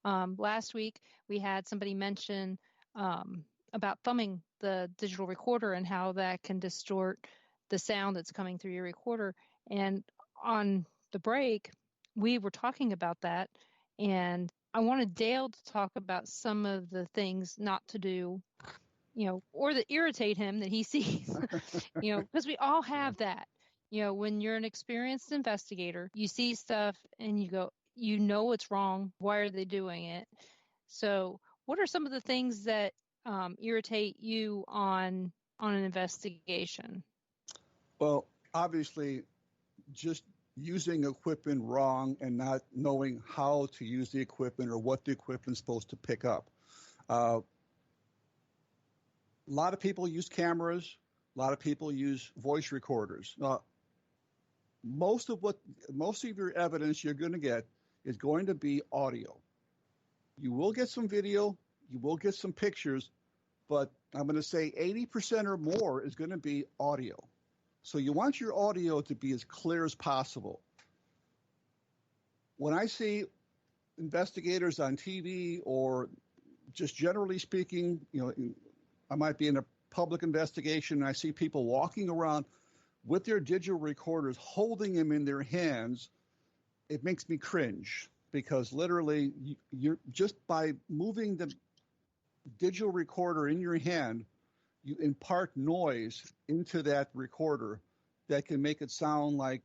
S5: Last week, we had somebody mention about thumbing the digital recorder and how that can distort the sound that's coming through your recorder. And on the break, we were talking about that, and I wanted Dale to talk about some of the things not to do, or that irritate him that he sees, because we all have that. When you're an experienced investigator, you see stuff and you go, it's wrong. Why are they doing it? So what are some of the things that irritate you on an investigation?
S3: Well, obviously, just using equipment wrong and not knowing how to use the equipment or what the equipment's supposed to pick up. A lot of people use cameras. A lot of people use voice recorders. Most of your evidence you're going to get is going to be audio. You will get some video, you will get some pictures, but I'm going to say 80% or more is going to be audio. So you want your audio to be as clear as possible. When I see investigators on TV or just generally speaking, I might be in a public investigation and I see people walking around with their digital recorders, holding them in their hands, it makes me cringe because literally you're just by moving the digital recorder in your hand, you impart noise into that recorder that can make it sound like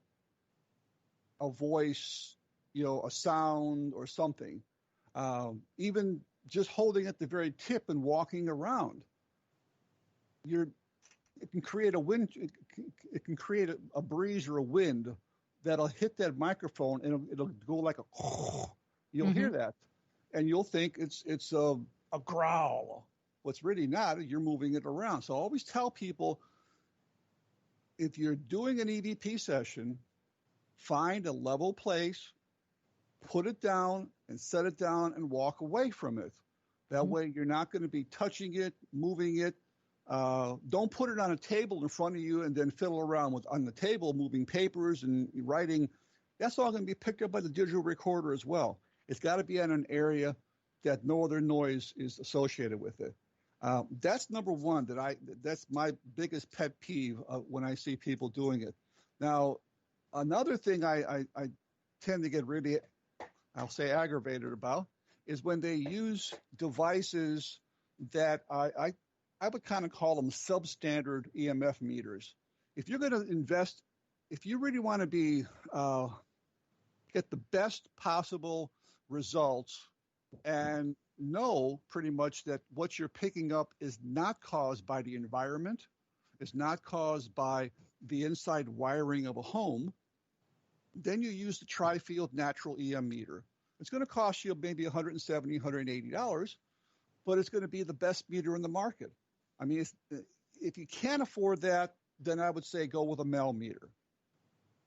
S3: a voice, a sound or something. Even just holding at the very tip and walking around, it can create a wind. It can create a breeze or a wind that'll hit that microphone and it'll go like a. You'll hear that, and you'll think it's a growl. What's really not. You're moving it around. So I always tell people, if you're doing an EVP session, find a level place, put it down, and set it down, and walk away from it. That way, you're not going to be touching it, moving it. Don't put it on a table in front of you and then fiddle around on the table, moving papers and writing. That's all going to be picked up by the digital recorder as well. It's got to be in an area that no other noise is associated with it. That's number one. That's my biggest pet peeve when I see people doing it. Now, another thing I tend to get really, I'll say, aggravated about is when they use devices that I would kind of call them substandard EMF meters. If you're going to invest, if you really want to be get the best possible results and know pretty much that what you're picking up is not caused by the environment, is not caused by the inside wiring of a home, then you use the tri-field natural EM meter. It's going to cost you maybe $170, $180, but it's going to be the best meter in the market. I mean, if you can't afford that, then I would say go with a MEL meter.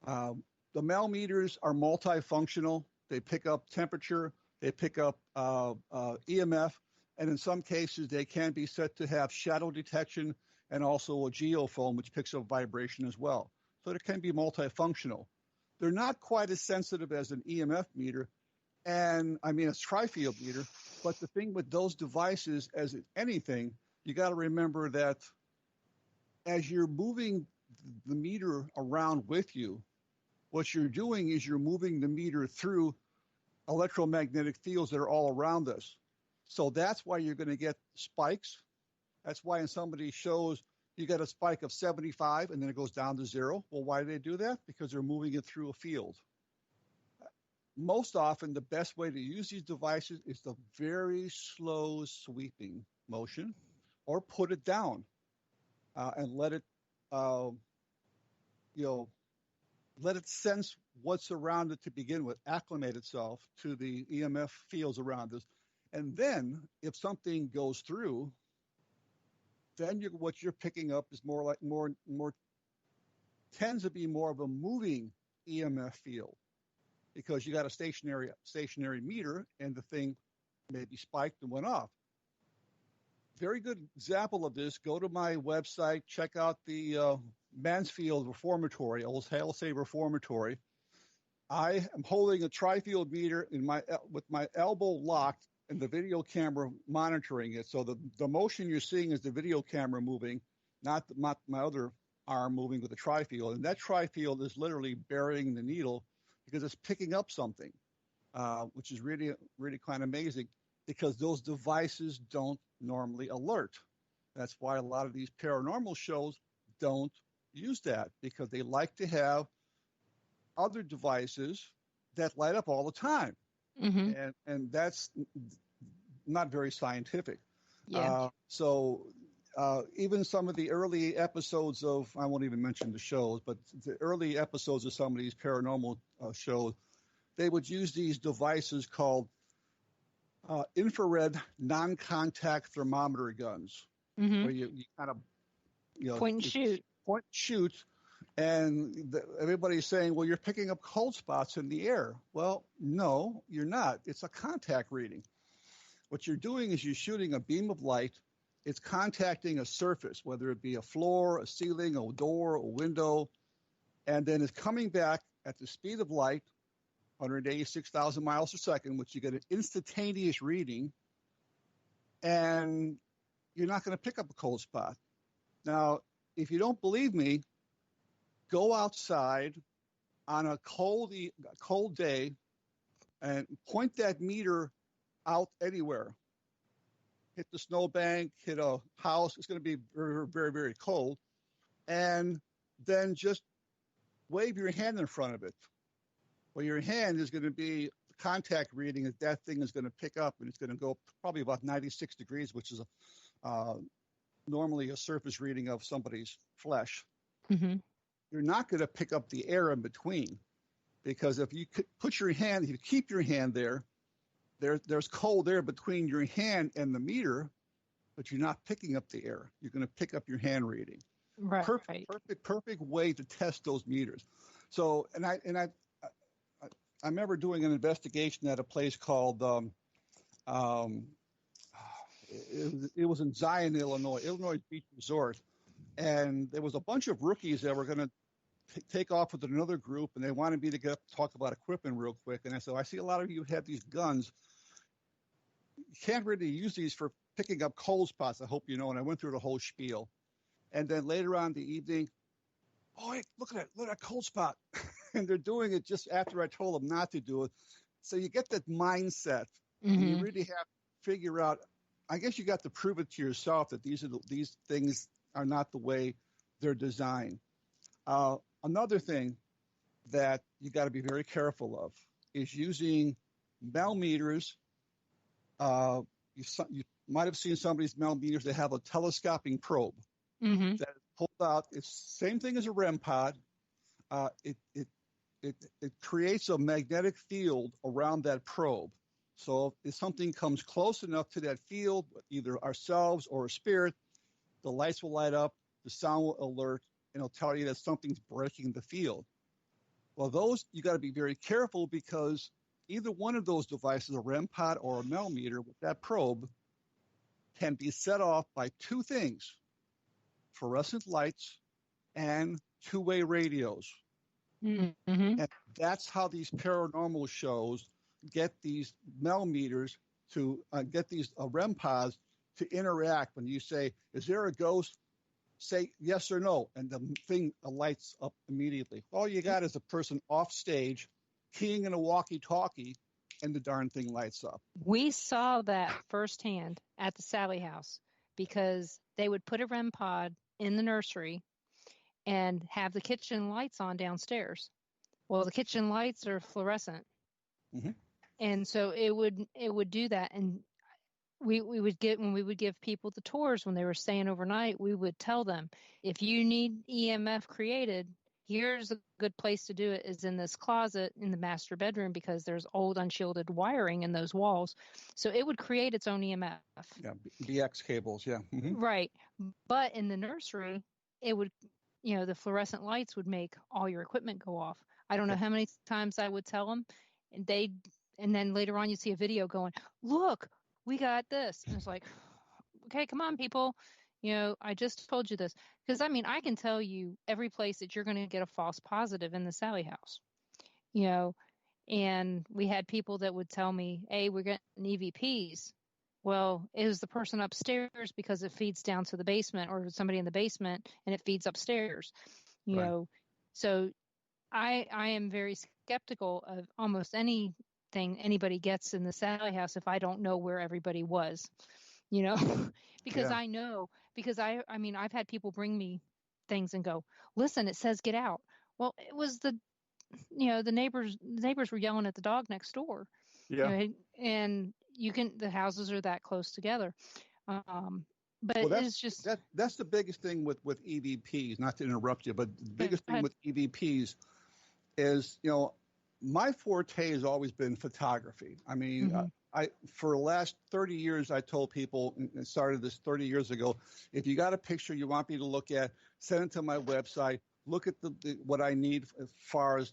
S3: The MEL meters are multifunctional. They pick up temperature, they pick up EMF, and in some cases they can be set to have shadow detection and also a geophone, which picks up vibration as well. So it can be multifunctional. They're not quite as sensitive as an EMF meter, and I mean, it's tri-field meter, but the thing with those devices, as anything, you got to remember that as you're moving the meter around with you, what you're doing is you're moving the meter through electromagnetic fields that are all around us. So that's why you're going to get spikes. That's why in somebody's shows, you get a spike of 75 and then it goes down to 0. Well, why do they do that? Because they're moving it through a field. Most often, the best way to use these devices is the very slow sweeping motion, or put it down and let it, let it sense what's around it to begin with, acclimate itself to the EMF fields around us. And then if something goes through, then what you're picking up is more tends to be more of a moving EMF field, because you got a stationary meter and the thing maybe spiked and went off. Very good example of this. Go to my website, check out the Mansfield Reformatory. I'll say Reformatory. I am holding a tri-field meter with my elbow locked and the video camera monitoring it. So the motion you're seeing is the video camera moving, not my other arm moving with the tri-field. And that tri-field is literally burying the needle because it's picking up something, which is really, really kind of amazing, because those devices don't normally alert. That's why a lot of these paranormal shows don't use that because they like to have other devices that light up all the time. And that's not very scientific. So even some of the early episodes of, I won't even mention the shows, but the early episodes of some of these paranormal shows, they would use these devices called infrared non-contact thermometer guns, where you kind of,
S5: point and
S3: shoot, and everybody's saying, well, you're picking up cold spots in the air. Well, no, you're not. It's a contact reading. What you're doing is you're shooting a beam of light. It's contacting a surface, whether it be a floor, a ceiling, a door, a window, and then it's coming back at the speed of light, 186,000 miles a second, which you get an instantaneous reading, and you're not going to pick up a cold spot. Now, if you don't believe me, go outside on a cold day and point that meter out anywhere. Hit the snowbank, hit a house. It's going to be very, very, very cold. And then just wave your hand in front of it. Well, your hand is going to be the contact reading that thing is going to pick up, and it's going to go probably about 96 degrees, which is normally a surface reading of somebody's flesh. You're not going to pick up the air in between, because if you put your hand, if you keep your hand there's cold air between your hand and the meter, but you're not picking up the air. You're going to pick up your hand reading.
S5: Right.
S3: Perfect way to test those meters. So, and I remember doing an investigation at a place called it was in Zion, Illinois Beach Resort, and there was a bunch of rookies that were going to take off with another group, and they wanted me to get up and talk about equipment real quick. And I said, I see a lot of you have these guns. You can't really use these for picking up cold spots, I hope you know. And I went through the whole spiel. And then later on in the evening, boy, look at that cold spot. And they're doing it just after I told them not to do it. So you get that mindset. And you really have to figure out, I guess you got to prove it to yourself that these things are not the way they're designed. Another thing that you got to be very careful of is using millimeters. You might have seen some of these millimeters that have a telescoping probe that is pulled out. It's the same thing as a REM pod. It creates a magnetic field around that probe. So if something comes close enough to that field, either ourselves or a spirit, the lights will light up, the sound will alert, and it'll tell you that something's breaking the field. Well, those, you got to be very careful, because either one of those devices, a REM pod or a millimeter with that probe, can be set off by two things: fluorescent lights and two-way radios. And that's how these paranormal shows get these millimeters to get these REM pods to interact. When you say, is there a ghost? Say yes or no, and the thing lights up immediately. All you got is a person off stage keying in a walkie-talkie, and the darn thing lights up.
S5: We saw that firsthand at the Sally house, because they would put a REM pod in the nursery and have the kitchen lights on downstairs. Well, the kitchen lights are fluorescent. And so it would do that. And we would when we would give people the tours when they were staying overnight, we would tell them, if you need EMF created, here's a good place to do it, is in this closet in the master bedroom, because there's old unshielded wiring in those walls. So it would create its own EMF.
S3: Yeah, BX cables, yeah.
S5: Right. But in the nursery, it would, the fluorescent lights would make all your equipment go off. I don't know how many times I would tell them, and then later on you'd see a video going, look, we got this. And it's like, okay, come on, people. I just told you this. Because, I can tell you every place that you're going to get a false positive in the Sally house. And we had people that would tell me, hey, we're getting EVPs. Well, it was the person upstairs, because it feeds down to the basement, or somebody in the basement, and it feeds upstairs. So I am very skeptical of almost anything anybody gets in the Sally house if I don't know where everybody was, because I know, because I've had people bring me things and go, listen, it says get out. Well, it was the neighbors were yelling at the dog next door.
S3: Yeah.
S5: And the houses are that close together. But it's just
S3: that's the biggest thing with EVPs. Not to interrupt you, but the biggest thing with EVPs is, my forte has always been photography. I mean, for the last 30 years, I told people, and started this 30 years ago, if you got a picture you want me to look at, send it to my website. Look at what I need as far as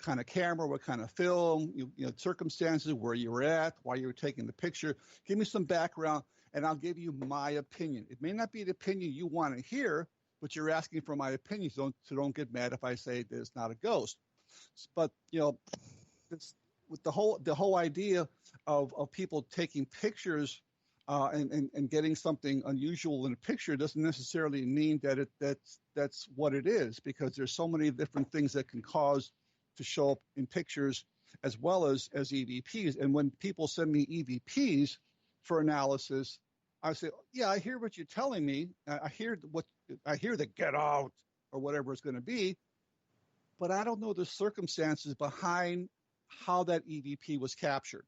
S3: kind of camera, what kind of film, circumstances, where you were at, why you were taking the picture. Give me some background, and I'll give you my opinion. It may not be the opinion you want to hear, but you're asking for my opinion, so don't get mad if I say that it's not a ghost. But it's with the whole idea of people taking pictures and getting something unusual in a picture doesn't necessarily mean that that's what it is, because there's so many different things that can cause to show up in pictures as well as EVPs. And when people send me EVPs for analysis, I say, yeah, I hear what you're telling me. I hear the get out or whatever it's going to be, but I don't know the circumstances behind how that EVP was captured.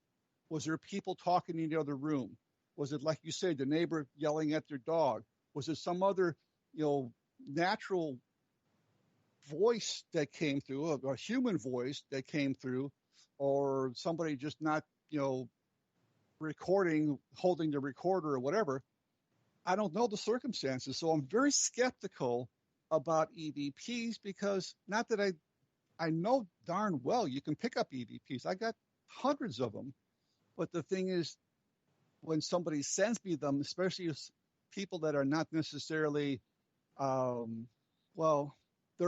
S3: Was there people talking in the other room? Was it, like you said, the neighbor yelling at their dog? Was it some other, natural voice that came through, a human voice that came through, or somebody just not, recording, holding the recorder or whatever? I don't know the circumstances. So I'm very skeptical about EVPs, because not that I know darn well you can pick up EVPs. I got hundreds of them. But the thing is, when somebody sends me them, especially people that are not necessarily, they're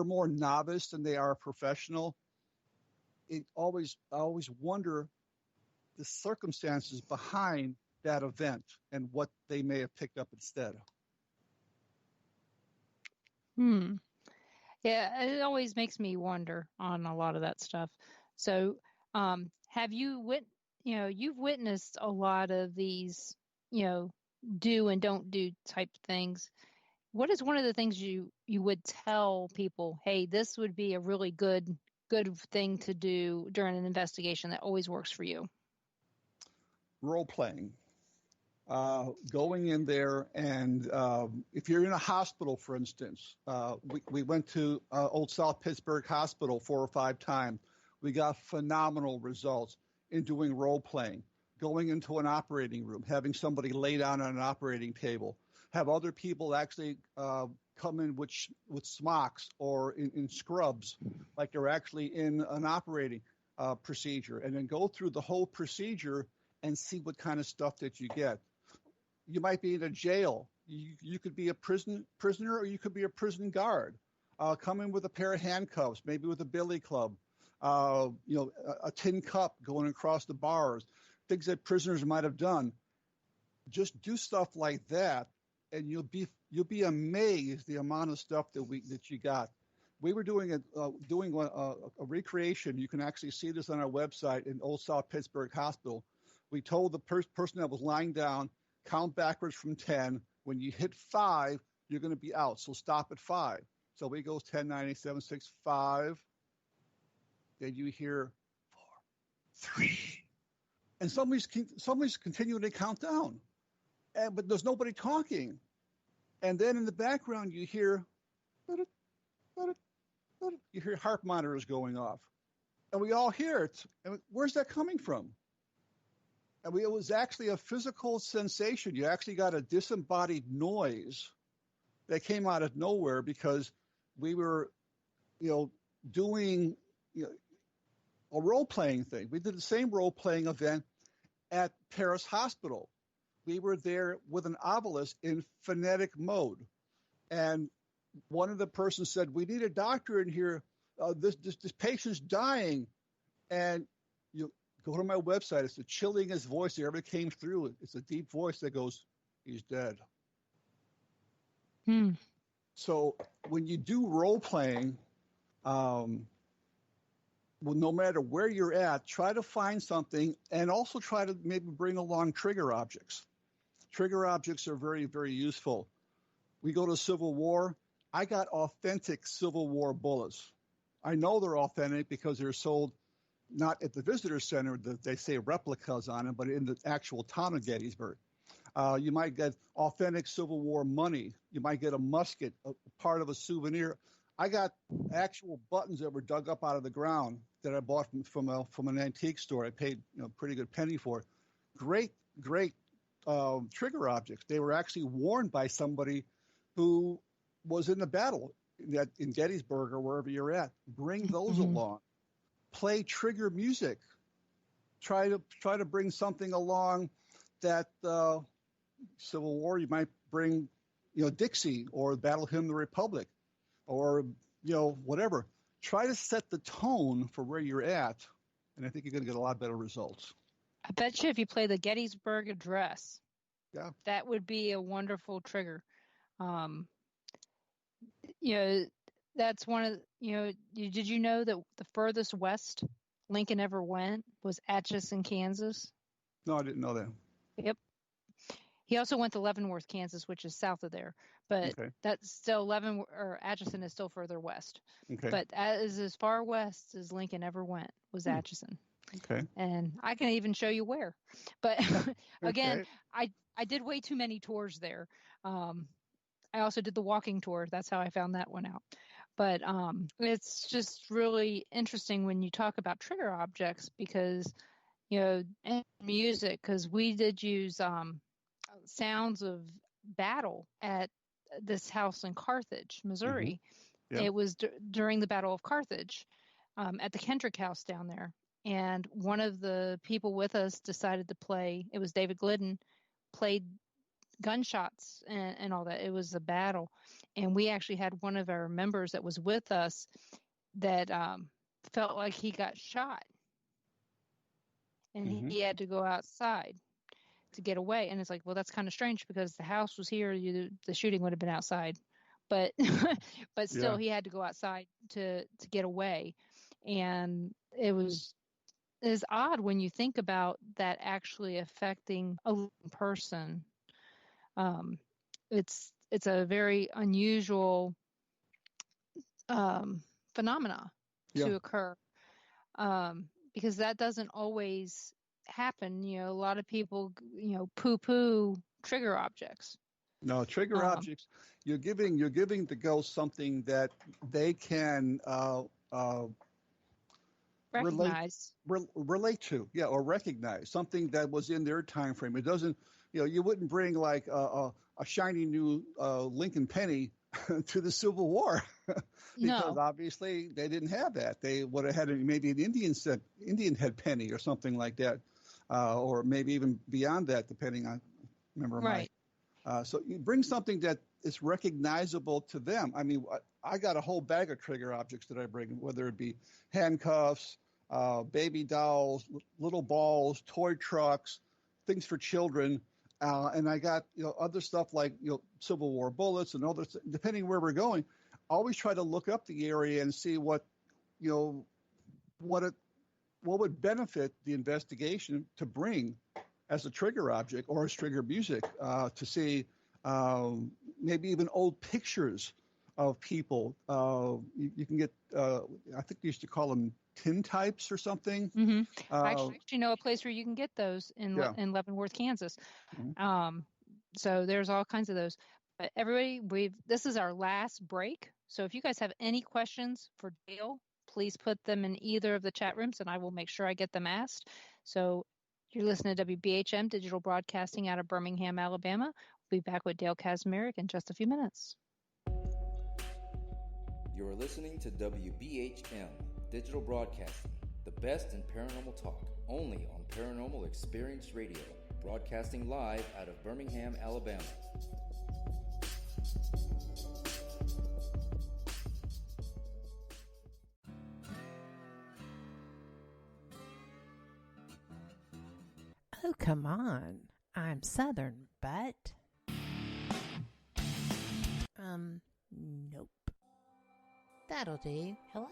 S3: more novice than they are professional, I always wonder the circumstances behind that event and what they may have picked up instead.
S5: Yeah, it always makes me wonder on a lot of that stuff. So, have you you've witnessed a lot of these, do and don't do type things. What is one of the things you would tell people, hey, this would be a really good thing to do during an investigation that always works for you?
S3: Role playing. Going in there, and if you're in a hospital, for instance, we went to Old South Pittsburgh Hospital 4 or 5 times. We got phenomenal results in doing role playing, going into an operating room, having somebody lay down on an operating table, have other people actually come in with smocks or in scrubs, like they're actually in an operating procedure, and then go through the whole procedure and see what kind of stuff that you get. You might be in a jail. You could be a prisoner, or you could be a prison guard. Come in with a pair of handcuffs, maybe with a billy club, a tin cup going across the bars, things that prisoners might have done. Just do stuff like that, and you'll be amazed the amount of stuff that you got. We were doing a recreation. You can actually see this on our website in Old South Pittsburgh Hospital. We told the person that was lying down, count backwards from 10. When you hit 5, you're going to be out. So stop at 5. So we go 10, 9, 8, 7, 6, 5. Then you hear 4, 3. And somebody's continuing to count down. But there's nobody talking. And then in the background, you hear heart monitors going off. And we all hear it. And where's that coming from? And it was actually a physical sensation. You actually got a disembodied noise that came out of nowhere, because we were, doing a role-playing thing. We did the same role-playing event at Paris Hospital. We were there with an obelisk in phonetic mode. And one of the persons said, we need a doctor in here. This patient's dying. And you go to my website. It's the chillingest voice that ever came through. It's a deep voice that goes, he's dead. So when you do role-playing, no matter where you're at, try to find something, and also try to maybe bring along trigger objects. Trigger objects are very, very useful. We go to Civil War. I got authentic Civil War bullets. I know they're authentic because they're sold not at the visitor center, they say replicas on them, but in the actual town of Gettysburg. You might get authentic Civil War money. You might get a musket, a part of a souvenir. I got actual buttons that were dug up out of the ground that I bought from an antique store. I paid a pretty good penny for it. Great trigger objects. They were actually worn by somebody who was in the battle in Gettysburg or wherever you're at. Bring those along. Play trigger music. Try to bring something along that Civil War. You might bring, Dixie or Battle Hymn of the Republic, or whatever. Try to set the tone for where you're at, and I think you're going to get a lot better results.
S5: I bet you if you play the Gettysburg Address,
S3: yeah,
S5: that would be a wonderful trigger. That's one of did you know that the furthest west Lincoln ever went was Atchison, Kansas?
S3: No, I didn't know that.
S5: Yep. He also went to Leavenworth, Kansas, which is south of there, but that's still Atchison is still further west.
S3: Okay.
S5: But as far west as Lincoln ever went was Atchison.
S3: Okay.
S5: And I can even show you where. But again, I did way too many tours there. I also did the walking tour. That's how I found that one out. But it's just really interesting when you talk about trigger objects because, and music, because we did use sounds of battle at this house in Carthage, Missouri.
S3: Mm-hmm.
S5: It was during the Battle of Carthage at the Kendrick House down there. And one of the people with us decided to play, it was David Glidden, played gunshots and all that. It was a battle. And we actually had one of our members that was with us that felt like he got shot. And he had to go outside to get away. And it's like, well, that's kind of strange because the house was here. The shooting would have been outside. But but still, he had to go outside to get away. And it's odd when you think about that actually affecting a person. It's a very unusual phenomena to occur because that doesn't always happen. A lot of people, poo-poo trigger objects.
S3: No, trigger objects. You're giving the ghost something that they can
S5: recognize,
S3: relate to, or recognize something that was in their time frame. It doesn't, you wouldn't bring like a shiny new Lincoln penny to the Civil War because obviously they didn't have that. They would have had maybe an Indian head penny or something like that, or maybe even beyond that, depending on.
S5: Right.
S3: So you bring something that is recognizable to them. I mean, I got a whole bag of trigger objects that I bring, whether it be handcuffs, baby dolls, little balls, toy trucks, things for children. And I got, other stuff like, Civil War bullets and others, depending where we're going. Always try to look up the area and see what would benefit the investigation to bring as a trigger object or as trigger music, to see maybe even old pictures of people. You can get, I think they used to call them tintypes or something.
S5: Mm-hmm. I actually know a place where you can get those in Leavenworth, Kansas.
S3: Mm-hmm.
S5: So there's all kinds of those. But everybody, this is our last break. So if you guys have any questions for Dale, please put them in either of the chat rooms and I will make sure I get them asked. So you're listening to WBHM Digital Broadcasting out of Birmingham, Alabama. We'll be back with Dale Kaczmarekive in just a few minutes.
S2: You're listening to WBHM Digital Broadcasting, the best in paranormal talk, only on Paranormal Experience Radio, broadcasting live out of Birmingham, Alabama.
S7: Oh, come on. I'm Southern, but... Nope. That'll do. Hello.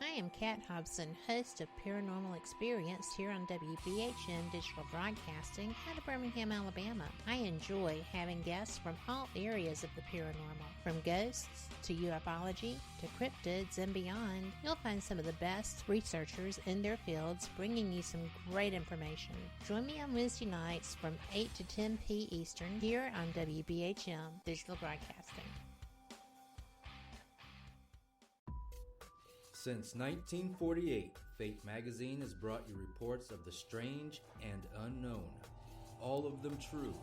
S7: I am Kat Hobson, host of Paranormal Experience here on WBHM Digital Broadcasting out of Birmingham, Alabama. I enjoy having guests from all areas of the paranormal, from ghosts to ufology to cryptids and beyond. You'll find some of the best researchers in their fields bringing you some great information. Join me on Wednesday nights from 8 to 10 p. Eastern here on WBHM Digital Broadcasting.
S2: Since 1948, Fate magazine has brought you reports of the strange and unknown, all of them true.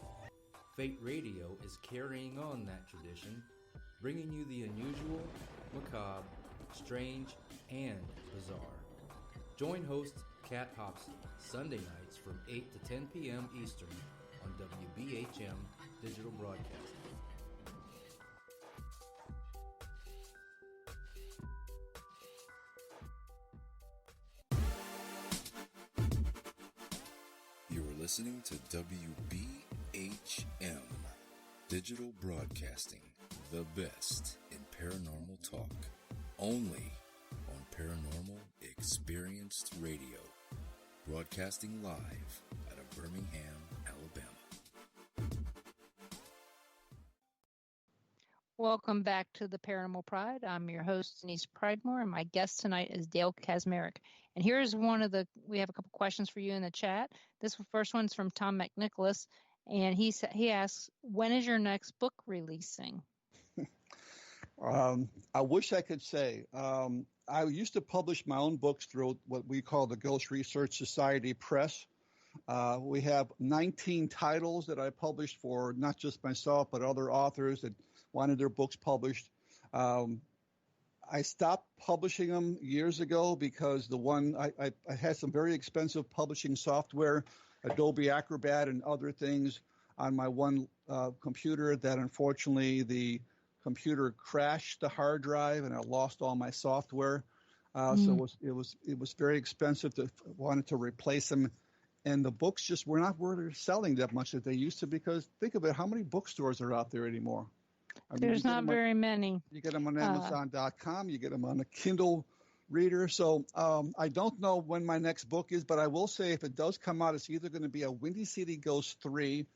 S2: Fate Radio is carrying on that tradition, bringing you the unusual, macabre, strange, and bizarre. Join host Kat Hobson Sunday nights from 8 to 10 p.m. Eastern on WBHM Digital Broadcasting.
S1: Listening to WBHM Digital Broadcasting, the best in paranormal talk, only on Paranormal Experienced Radio, broadcasting live out of Birmingham, Alabama.
S5: Welcome back to the Paranormal Pride. I'm your host, Denise Pridemore, and my guest tonight is Dale Kaczmarekive. And here's we have a couple questions for you in the chat. This first one's from Tom McNicholas, and he asks, when is your next book releasing?
S3: I wish I could say. I used to publish my own books through what we call the Ghost Research Society Press. We have 19 titles that I published for not just myself, but other authors that wanted their books published. I stopped publishing them years ago because I had some very expensive publishing software, Adobe Acrobat and other things on my one computer that unfortunately the computer crashed the hard drive and I lost all my software. So it was very expensive wanted to replace them. And the books just were not worth selling that much as they used to, because think of it, how many bookstores are out there anymore? I mean,
S5: there's not very many.
S3: You get them on Amazon.com. You get them on a Kindle reader. So I don't know when my next book is, but I will say if it does come out, it's either going to be a Windy City Ghost 3,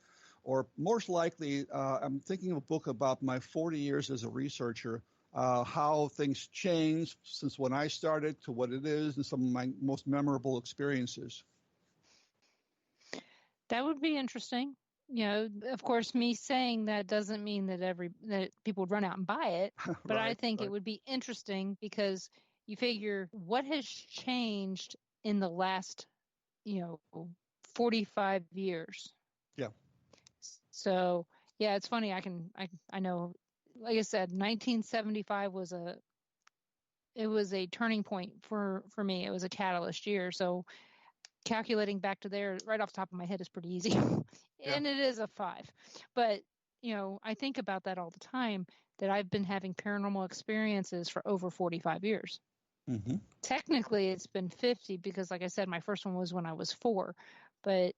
S3: or most likely I'm thinking of a book about my 40 years as a researcher, how things changed since when I started to what it is, and some of my most memorable experiences.
S5: That would be interesting. You know, of course, me saying that doesn't mean that people would run out and buy it. But I think it would be interesting because you figure what has changed in the last, 45 years.
S3: Yeah.
S5: So, yeah, it's funny. I know, like I said, 1975 was a turning point for me. It was a catalyst year. So calculating back to there right off the top of my head is pretty easy. And it is a 5. But, I think about that all the time, that I've been having paranormal experiences for over 45 years.
S3: Mm-hmm.
S5: Technically, it's been 50 because, like I said, my first one was when I was 4. But,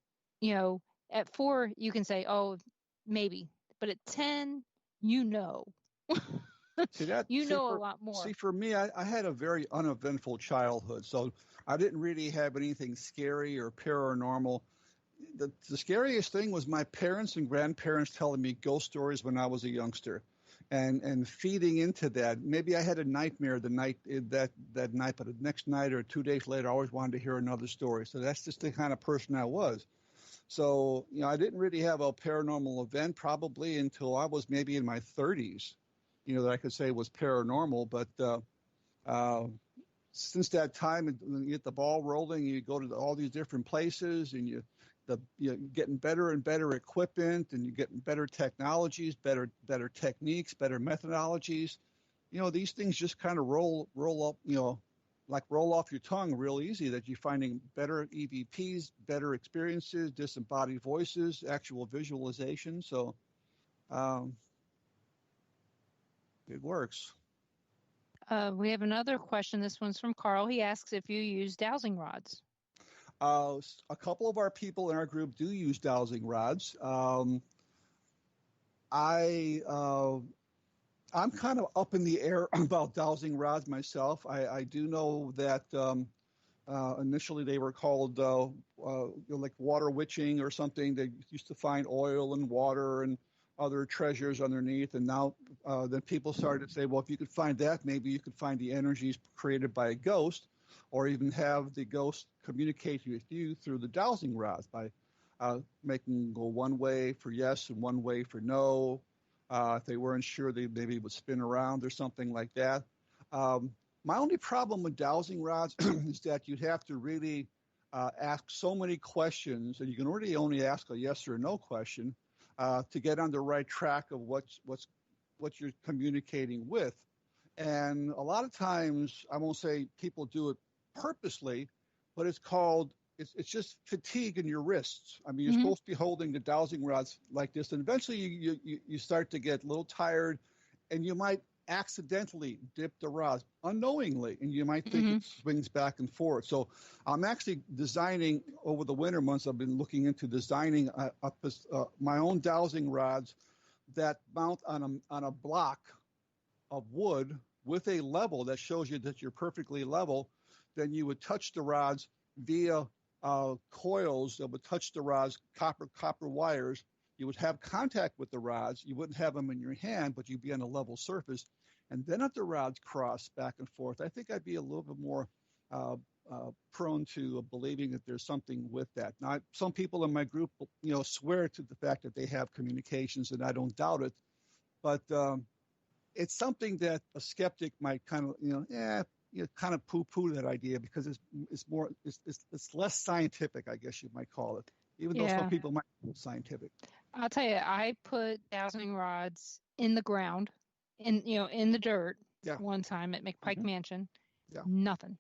S5: at 4, you can say, oh, maybe. But at 10, See, a lot more.
S3: See, for me, I had a very uneventful childhood, so I didn't really have anything scary or paranormal. The scariest thing was my parents and grandparents telling me ghost stories when I was a youngster, and feeding into that. Maybe I had a nightmare that night, but the next night or 2 days later, I always wanted to hear another story. So that's just the kind of person I was. So, I didn't really have a paranormal event probably until I was maybe in my 30s. That I could say was paranormal, but since that time, you get the ball rolling, you go to all these different places, and you're getting better and better equipment, and you're getting better technologies, better techniques, better methodologies. These things just kind of roll up, roll off your tongue real easy, that you're finding better EVPs, better experiences, disembodied voices, actual visualization. So, it works.
S5: We have another question. This one's from Carl. He asks if you use dowsing rods.
S3: A couple of our people in our group do use dowsing rods. I I'm kind of up in the air about dowsing rods myself. I do know that initially they were called like water witching or something. They used to find oil and water and other treasures underneath. And now then people started to say, well, if you could find that, maybe you could find the energies created by a ghost, or even have the ghost communicate with you through the dowsing rods by making go one way for yes and one way for no. If they weren't sure, they maybe would spin around or something like that. My only problem with dowsing rods is that you'd have to really ask so many questions, and you can really only ask a yes or no question to get on the right track of what you're communicating with. And a lot of times, I won't say people do it purposely, but it's just fatigue in your wrists. I mean, you're supposed to be holding the dowsing rods like this, and eventually you start to get a little tired, and you might accidentally dip the rods unknowingly, and you might think it swings back and forth. So I'm actually designing over the winter months. I've been looking into designing my own dowsing rods that mount on a block of wood with a level that shows you that you're perfectly level. Then you would touch the rods via coils that would touch the rods, copper wires. You would have contact with the rods. You wouldn't have them in your hand, but you'd be on a level surface. And then if the rods cross back and forth, I think I'd be a little bit more prone to believing that there's something with that. Now, some people in my group, swear to the fact that they have communications, and I don't doubt it. But it's something that a skeptic might kind of, kind of poo-poo that idea, because it's less scientific, I guess you might call it, even though some people might call it scientific.
S5: I'll tell you, I put dowsing rods in the ground, in the dirt one time at McPike Mansion.
S3: Yeah.
S5: Nothing.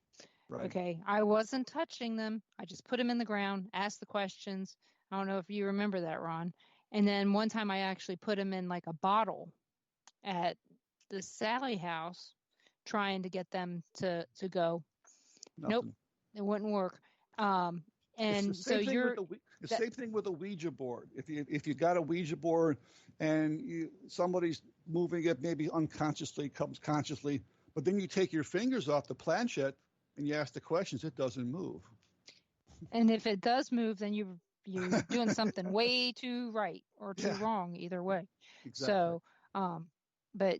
S3: Right.
S5: Okay. I wasn't touching them. I just put them in the ground, asked the questions. I don't know if you remember that, Ron. And then one time I actually put them in like a bottle at the Sally house, trying to get them to go.
S3: Nothing.
S5: Nope. It wouldn't work. And so
S3: the same thing with a Ouija board. If you got a Ouija board and somebody's moving it, maybe unconsciously, comes consciously, but then you take your fingers off the planchette and you ask the questions, it doesn't move.
S5: And if it does move, then you're doing something way too right or too wrong, either way.
S3: Exactly.
S5: So, but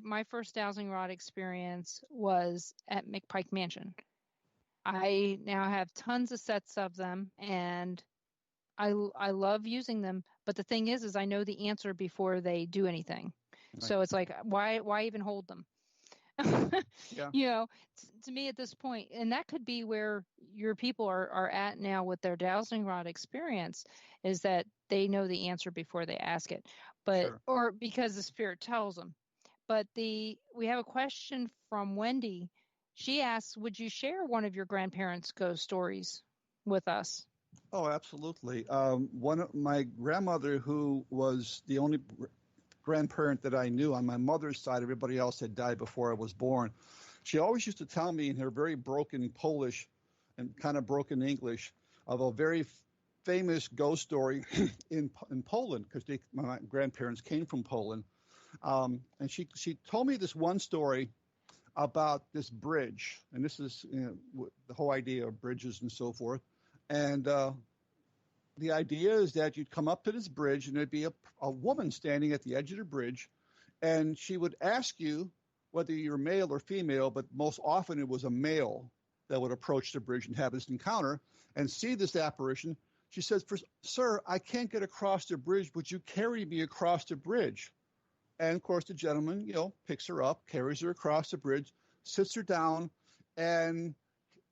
S5: my first dowsing rod experience was at McPike Mansion. I now have tons of sets of them, and I love using them. But the thing is I know the answer before they do anything. Right. So it's like, why even hold them? To me at this point, and that could be where your people are at now with their dowsing rod experience, is that they know the answer before they ask it, or because the spirit tells them. But we have a question from Wendy. She asks, would you share one of your grandparents' ghost stories with us?
S3: Oh, absolutely. My grandmother, who was the only grandparent that I knew on my mother's side, everybody else had died before I was born. She always used to tell me in her very broken Polish and kind of broken English of a very famous ghost story in Poland, because my grandparents came from Poland. And she told me this one story about this bridge, and this is the whole idea of bridges and so forth. And the idea is that you'd come up to this bridge, and there'd be a woman standing at the edge of the bridge, and she would ask you whether you're male or female, but most often it was a male that would approach the bridge and have this encounter and see this apparition. She says, "Sir, I can't get across the bridge. Would you carry me across the bridge?" And, of course, the gentleman, picks her up, carries her across the bridge, sits her down, and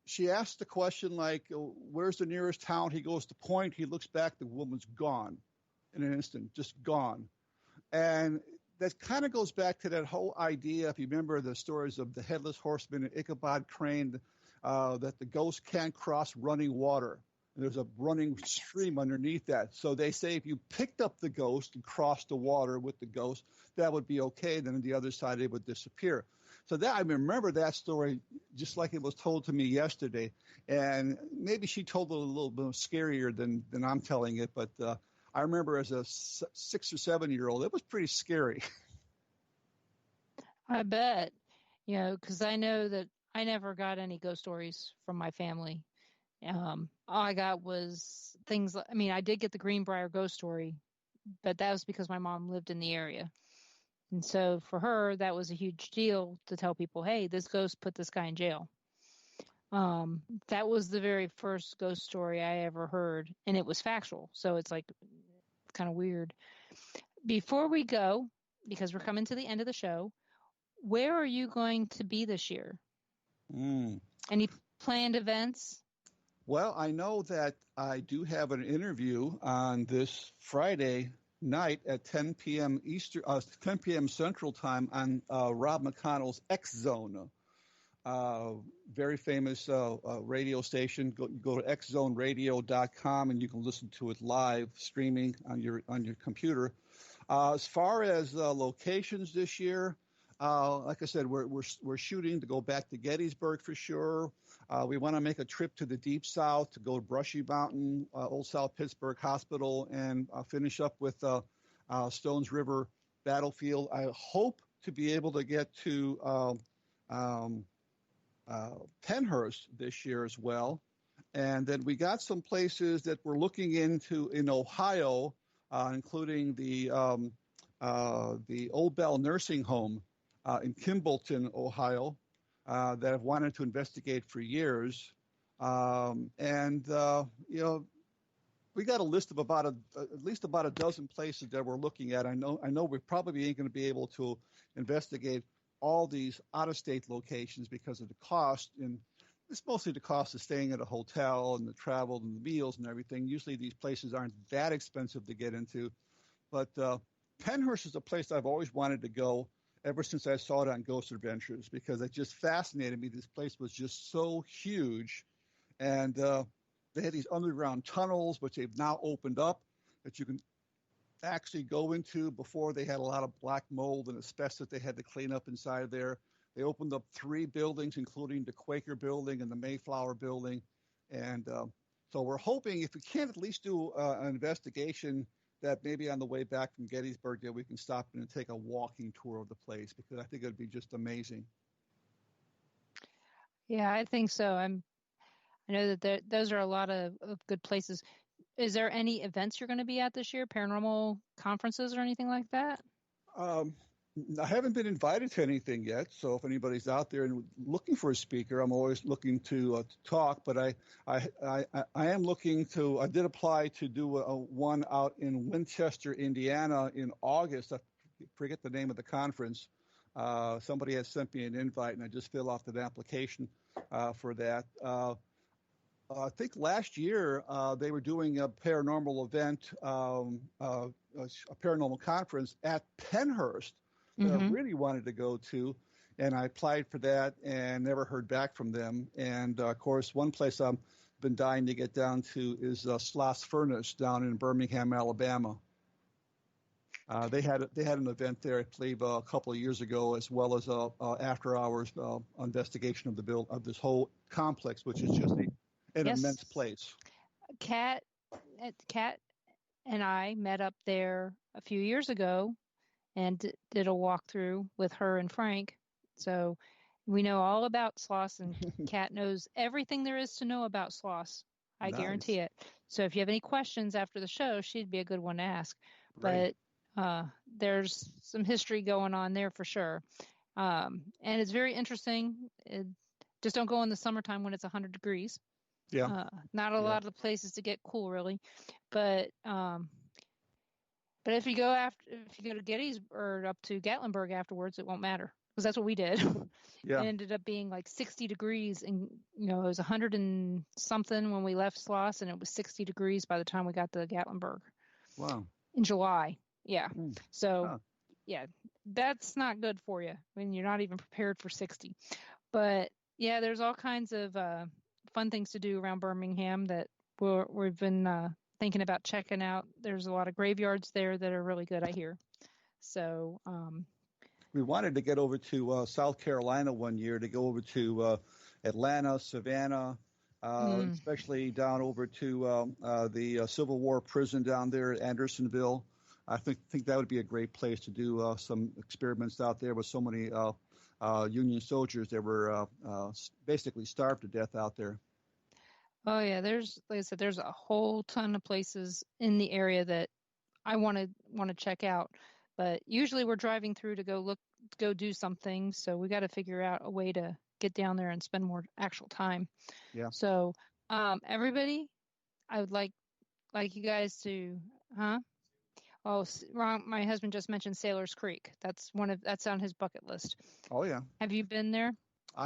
S3: she asks the question like, where's the nearest town? He goes to point. He looks back. The woman's gone in an instant, just gone. And that kind of goes back to that whole idea, if you remember the stories of the Headless Horseman and Ichabod Crane, that the ghost can't cross running water. There's a running stream underneath that. So they say if you picked up the ghost and crossed the water with the ghost, that would be okay. Then on the other side, it would disappear. So I remember that story just like it was told to me yesterday. And maybe she told it a little bit scarier than I'm telling it. But I remember as a 6 or 7 year old, it was pretty scary.
S5: I bet, because I know that I never got any ghost stories from my family. All I got was things. I did get the Greenbrier ghost story, but that was because my mom lived in the area. And so for her, that was a huge deal to tell people, hey, this ghost put this guy in jail. That was the very first ghost story I ever heard, and it was factual. So it's like kind of weird. Before we go, because we're coming to the end of the show, where are you going to be this year? Any planned events?
S3: Well, I know that I do have an interview on this Friday night at 10 p.m. 10 p.m. Central Time on Rob McConnell's X Zone, very famous radio station. Go to xzoneradio.com and you can listen to it live streaming on your computer. As far as locations this year, like I said, we're shooting to go back to Gettysburg for sure. We want to make a trip to the Deep South to go to Brushy Mountain, Old South Pittsburgh Hospital, and finish up with Stones River Battlefield. I hope to be able to get to Pennhurst this year as well. And then we got some places that we're looking into in Ohio, including the Old Bell Nursing Home in Kimballton, Ohio, that I've wanted to investigate for years. We got a list of at least about a dozen places that we're looking at. I know we probably ain't going to be able to investigate all these out-of-state locations because of the cost, and it's mostly the cost of staying at a hotel and the travel and the meals and everything. Usually these places aren't that expensive to get into, but Pennhurst is a place I've always wanted to go ever since I saw it on Ghost Adventures, because it just fascinated me. This place was just so huge, and they had these underground tunnels, which they've now opened up, that you can actually go into. Before, they had a lot of black mold and asbestos they had to clean up inside there. They opened up 3 buildings, including the Quaker building and the Mayflower building. And so we're hoping, if we can't at least do an investigation, that maybe on the way back from Gettysburg that we can stop in and take a walking tour of the place, because I think it would be just amazing.
S5: Yeah, I think so. I know that those are a lot of good places. Is there any events you're going to be at this year, paranormal conferences or anything like that?
S3: I haven't been invited to anything yet, so if anybody's out there and looking for a speaker, I'm always looking to talk. But I am looking to. I did apply to do one out in Winchester, Indiana, in August. I forget the name of the conference. Somebody had sent me an invite, and I just filled out an application for that. I think last year they were doing a paranormal event, a paranormal conference at Pennhurst that I really wanted to go to, and I applied for that and never heard back from them. And of course, one place I've been dying to get down to is Sloss Furnace down in Birmingham, Alabama. They had an event there, I believe, a couple of years ago, as well as after hours investigation of this whole complex, which is just an immense place.
S5: Kat and I met up there a few years ago and did a walkthrough with her and Frank. So we know all about Sloss, and Kat knows everything there is to know about Sloss. I guarantee it. So if you have any questions after the show, she'd be a good one to ask. Right. But there's some history going on there for sure. And it's very interesting. Just don't go in the summertime when it's 100 degrees.
S3: Yeah.
S5: Not a lot of the places to get cool, really. But if you go to Gettysburg or up to Gatlinburg afterwards, it won't matter, because that's what we did.
S3: Yeah.
S5: It ended up being like 60 degrees, and it was 100 and something when we left Sloss, and it was 60 degrees by the time we got to Gatlinburg.
S3: Wow.
S5: In July. Yeah. So, yeah, that's not good for you when you're not even prepared for 60. But yeah, there's all kinds of fun things to do around Birmingham that we've been thinking about checking out. There's a lot of graveyards there that are really good, I hear. So
S3: we wanted to get over to South Carolina one year, to go over to Atlanta, Savannah, especially down over to the Civil War prison down there at Andersonville. I think that would be a great place to do some experiments out there with so many Union soldiers that were basically starved to death out there.
S5: Oh yeah, like I said, there's a whole ton of places in the area that I want to check out. But usually we're driving through to go do something, so we got to figure out a way to get down there and spend more actual time.
S3: Yeah.
S5: So, everybody, I would like you guys to, Oh, wrong. My husband just mentioned Sailor's Creek. That's on his bucket list.
S3: Oh yeah.
S5: Have you been there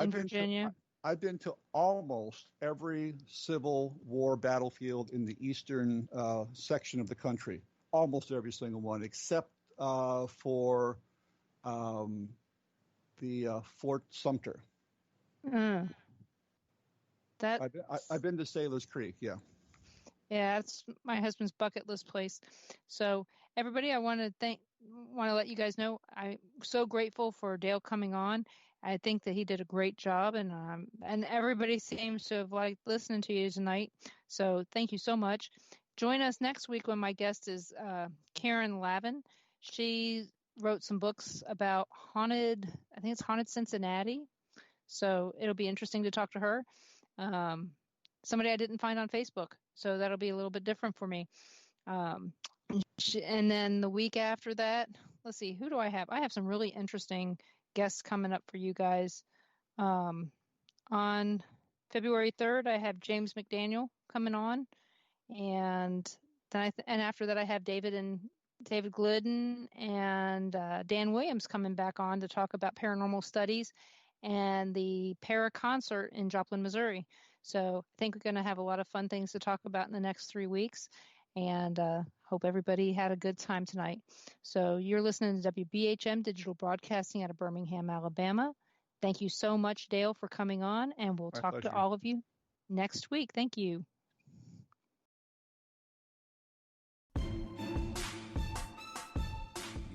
S5: in Virginia?
S3: I've been to almost every Civil War battlefield in the eastern section of the country. Almost every single one, except for the Fort Sumter. I've been to Sailor's Creek. Yeah.
S5: Yeah, it's my husband's bucket list place. So everybody, I want to let you guys know I'm so grateful for Dale coming on. I think that he did a great job, and everybody seems to have liked listening to you tonight. So thank you so much. Join us next week when my guest is Karen Lavin. She wrote some books about haunted Cincinnati. So it'll be interesting to talk to her. Somebody I didn't find on Facebook. So that'll be a little bit different for me. And then the week after that, let's see, who do I have? I have some really interesting guests coming up for you guys. On February 3rd, I have James McDaniel coming on. And then after that, I have David Glidden and Dan Williams coming back on to talk about paranormal studies and the Para concert in Joplin, Missouri. So I think we're going to have a lot of fun things to talk about in the next 3 weeks, and hope everybody had a good time tonight. So you're listening to WBHM Digital Broadcasting out of Birmingham, Alabama. Thank you so much, Dale, for coming on, and we'll talk to all of you next week. Thank you.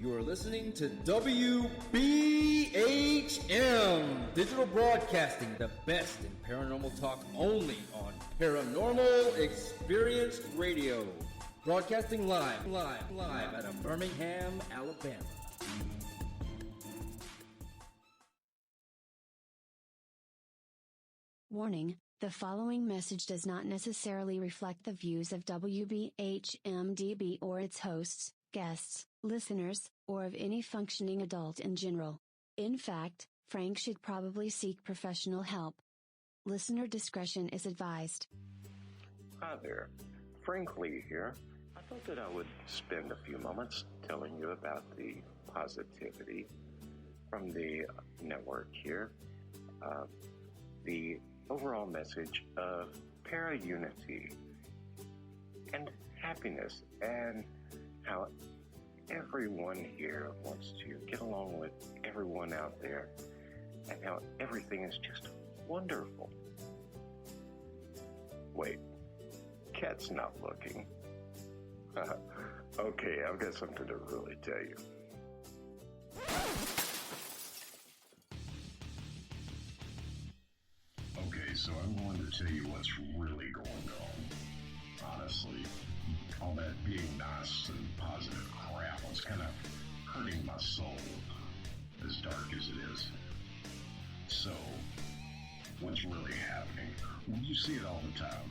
S2: You are listening to WBHM Digital Broadcasting, the best in paranormal talk only on Paranormal Experienced Radio. Broadcasting live out of Birmingham, Alabama.
S4: Warning, the following message does not necessarily reflect the views of WBHM-DB or its hosts, guests, listeners, or of any functioning adult in general. In fact, Frank should probably seek professional help. Listener discretion is advised.
S6: Hi there, Frank Lee here. I thought that I would spend a few moments telling you about the positivity from the network here. The overall message of para-unity and happiness, and how everyone here wants to get along with everyone out there, and how everything is just wonderful. Wait, Cat's not looking. Okay, I've got something to really tell you. Okay, so I'm going to tell you what's really going on. Honestly, all that being nice and positive crap was kind of hurting my soul, as dark as it is. So, what's really happening? Well, you see it all the time.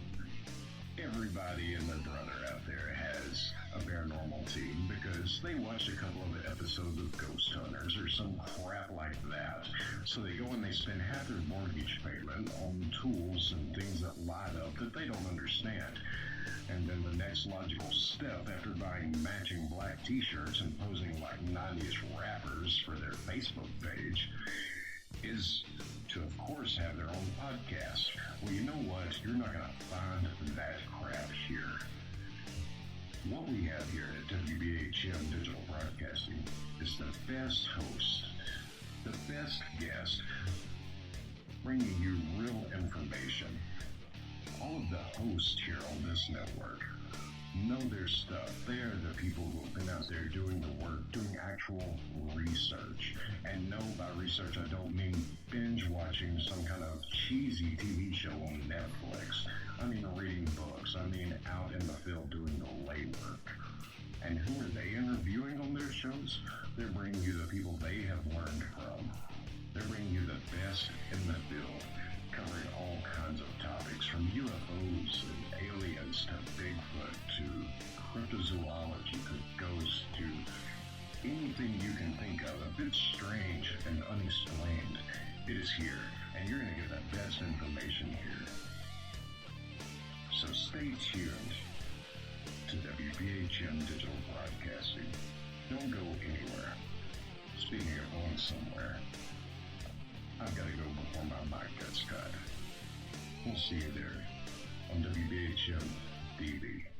S6: Everybody and their brother out there has a paranormal team because they watched a couple of episodes of Ghost Hunters or some crap like that. So they go and they spend half their mortgage payment on tools and things that light up that they don't understand. And then the next logical step after buying matching black t-shirts and posing like 90s rappers for their Facebook page is to, of course, have their own podcast. Well, you know what? You're not going to find that crap here. What we have here at WBHM Digital Broadcasting is the best host, the best guest, bringing you real information. All of the hosts here on this network know their stuff. They are the people who have been out there doing the work, doing actual research. And no, by research, I don't mean binge watching some kind of cheesy TV show on Netflix. I mean reading books. I mean out in the field doing the legwork. And who are they interviewing on their shows? They're bringing you the people they have learned from. They're bringing you the best in the field, covering all kinds of topics from UFOs and aliens to Bigfoot to cryptozoology to ghosts to anything you can think of. If it's strange and unexplained, it is here, and you're going to get the best information here. So stay tuned to WBHM Digital Broadcasting. Don't go anywhere. Speaking of going somewhere, I've got to go before my mic gets cut. We'll see you there on WBHM-DB.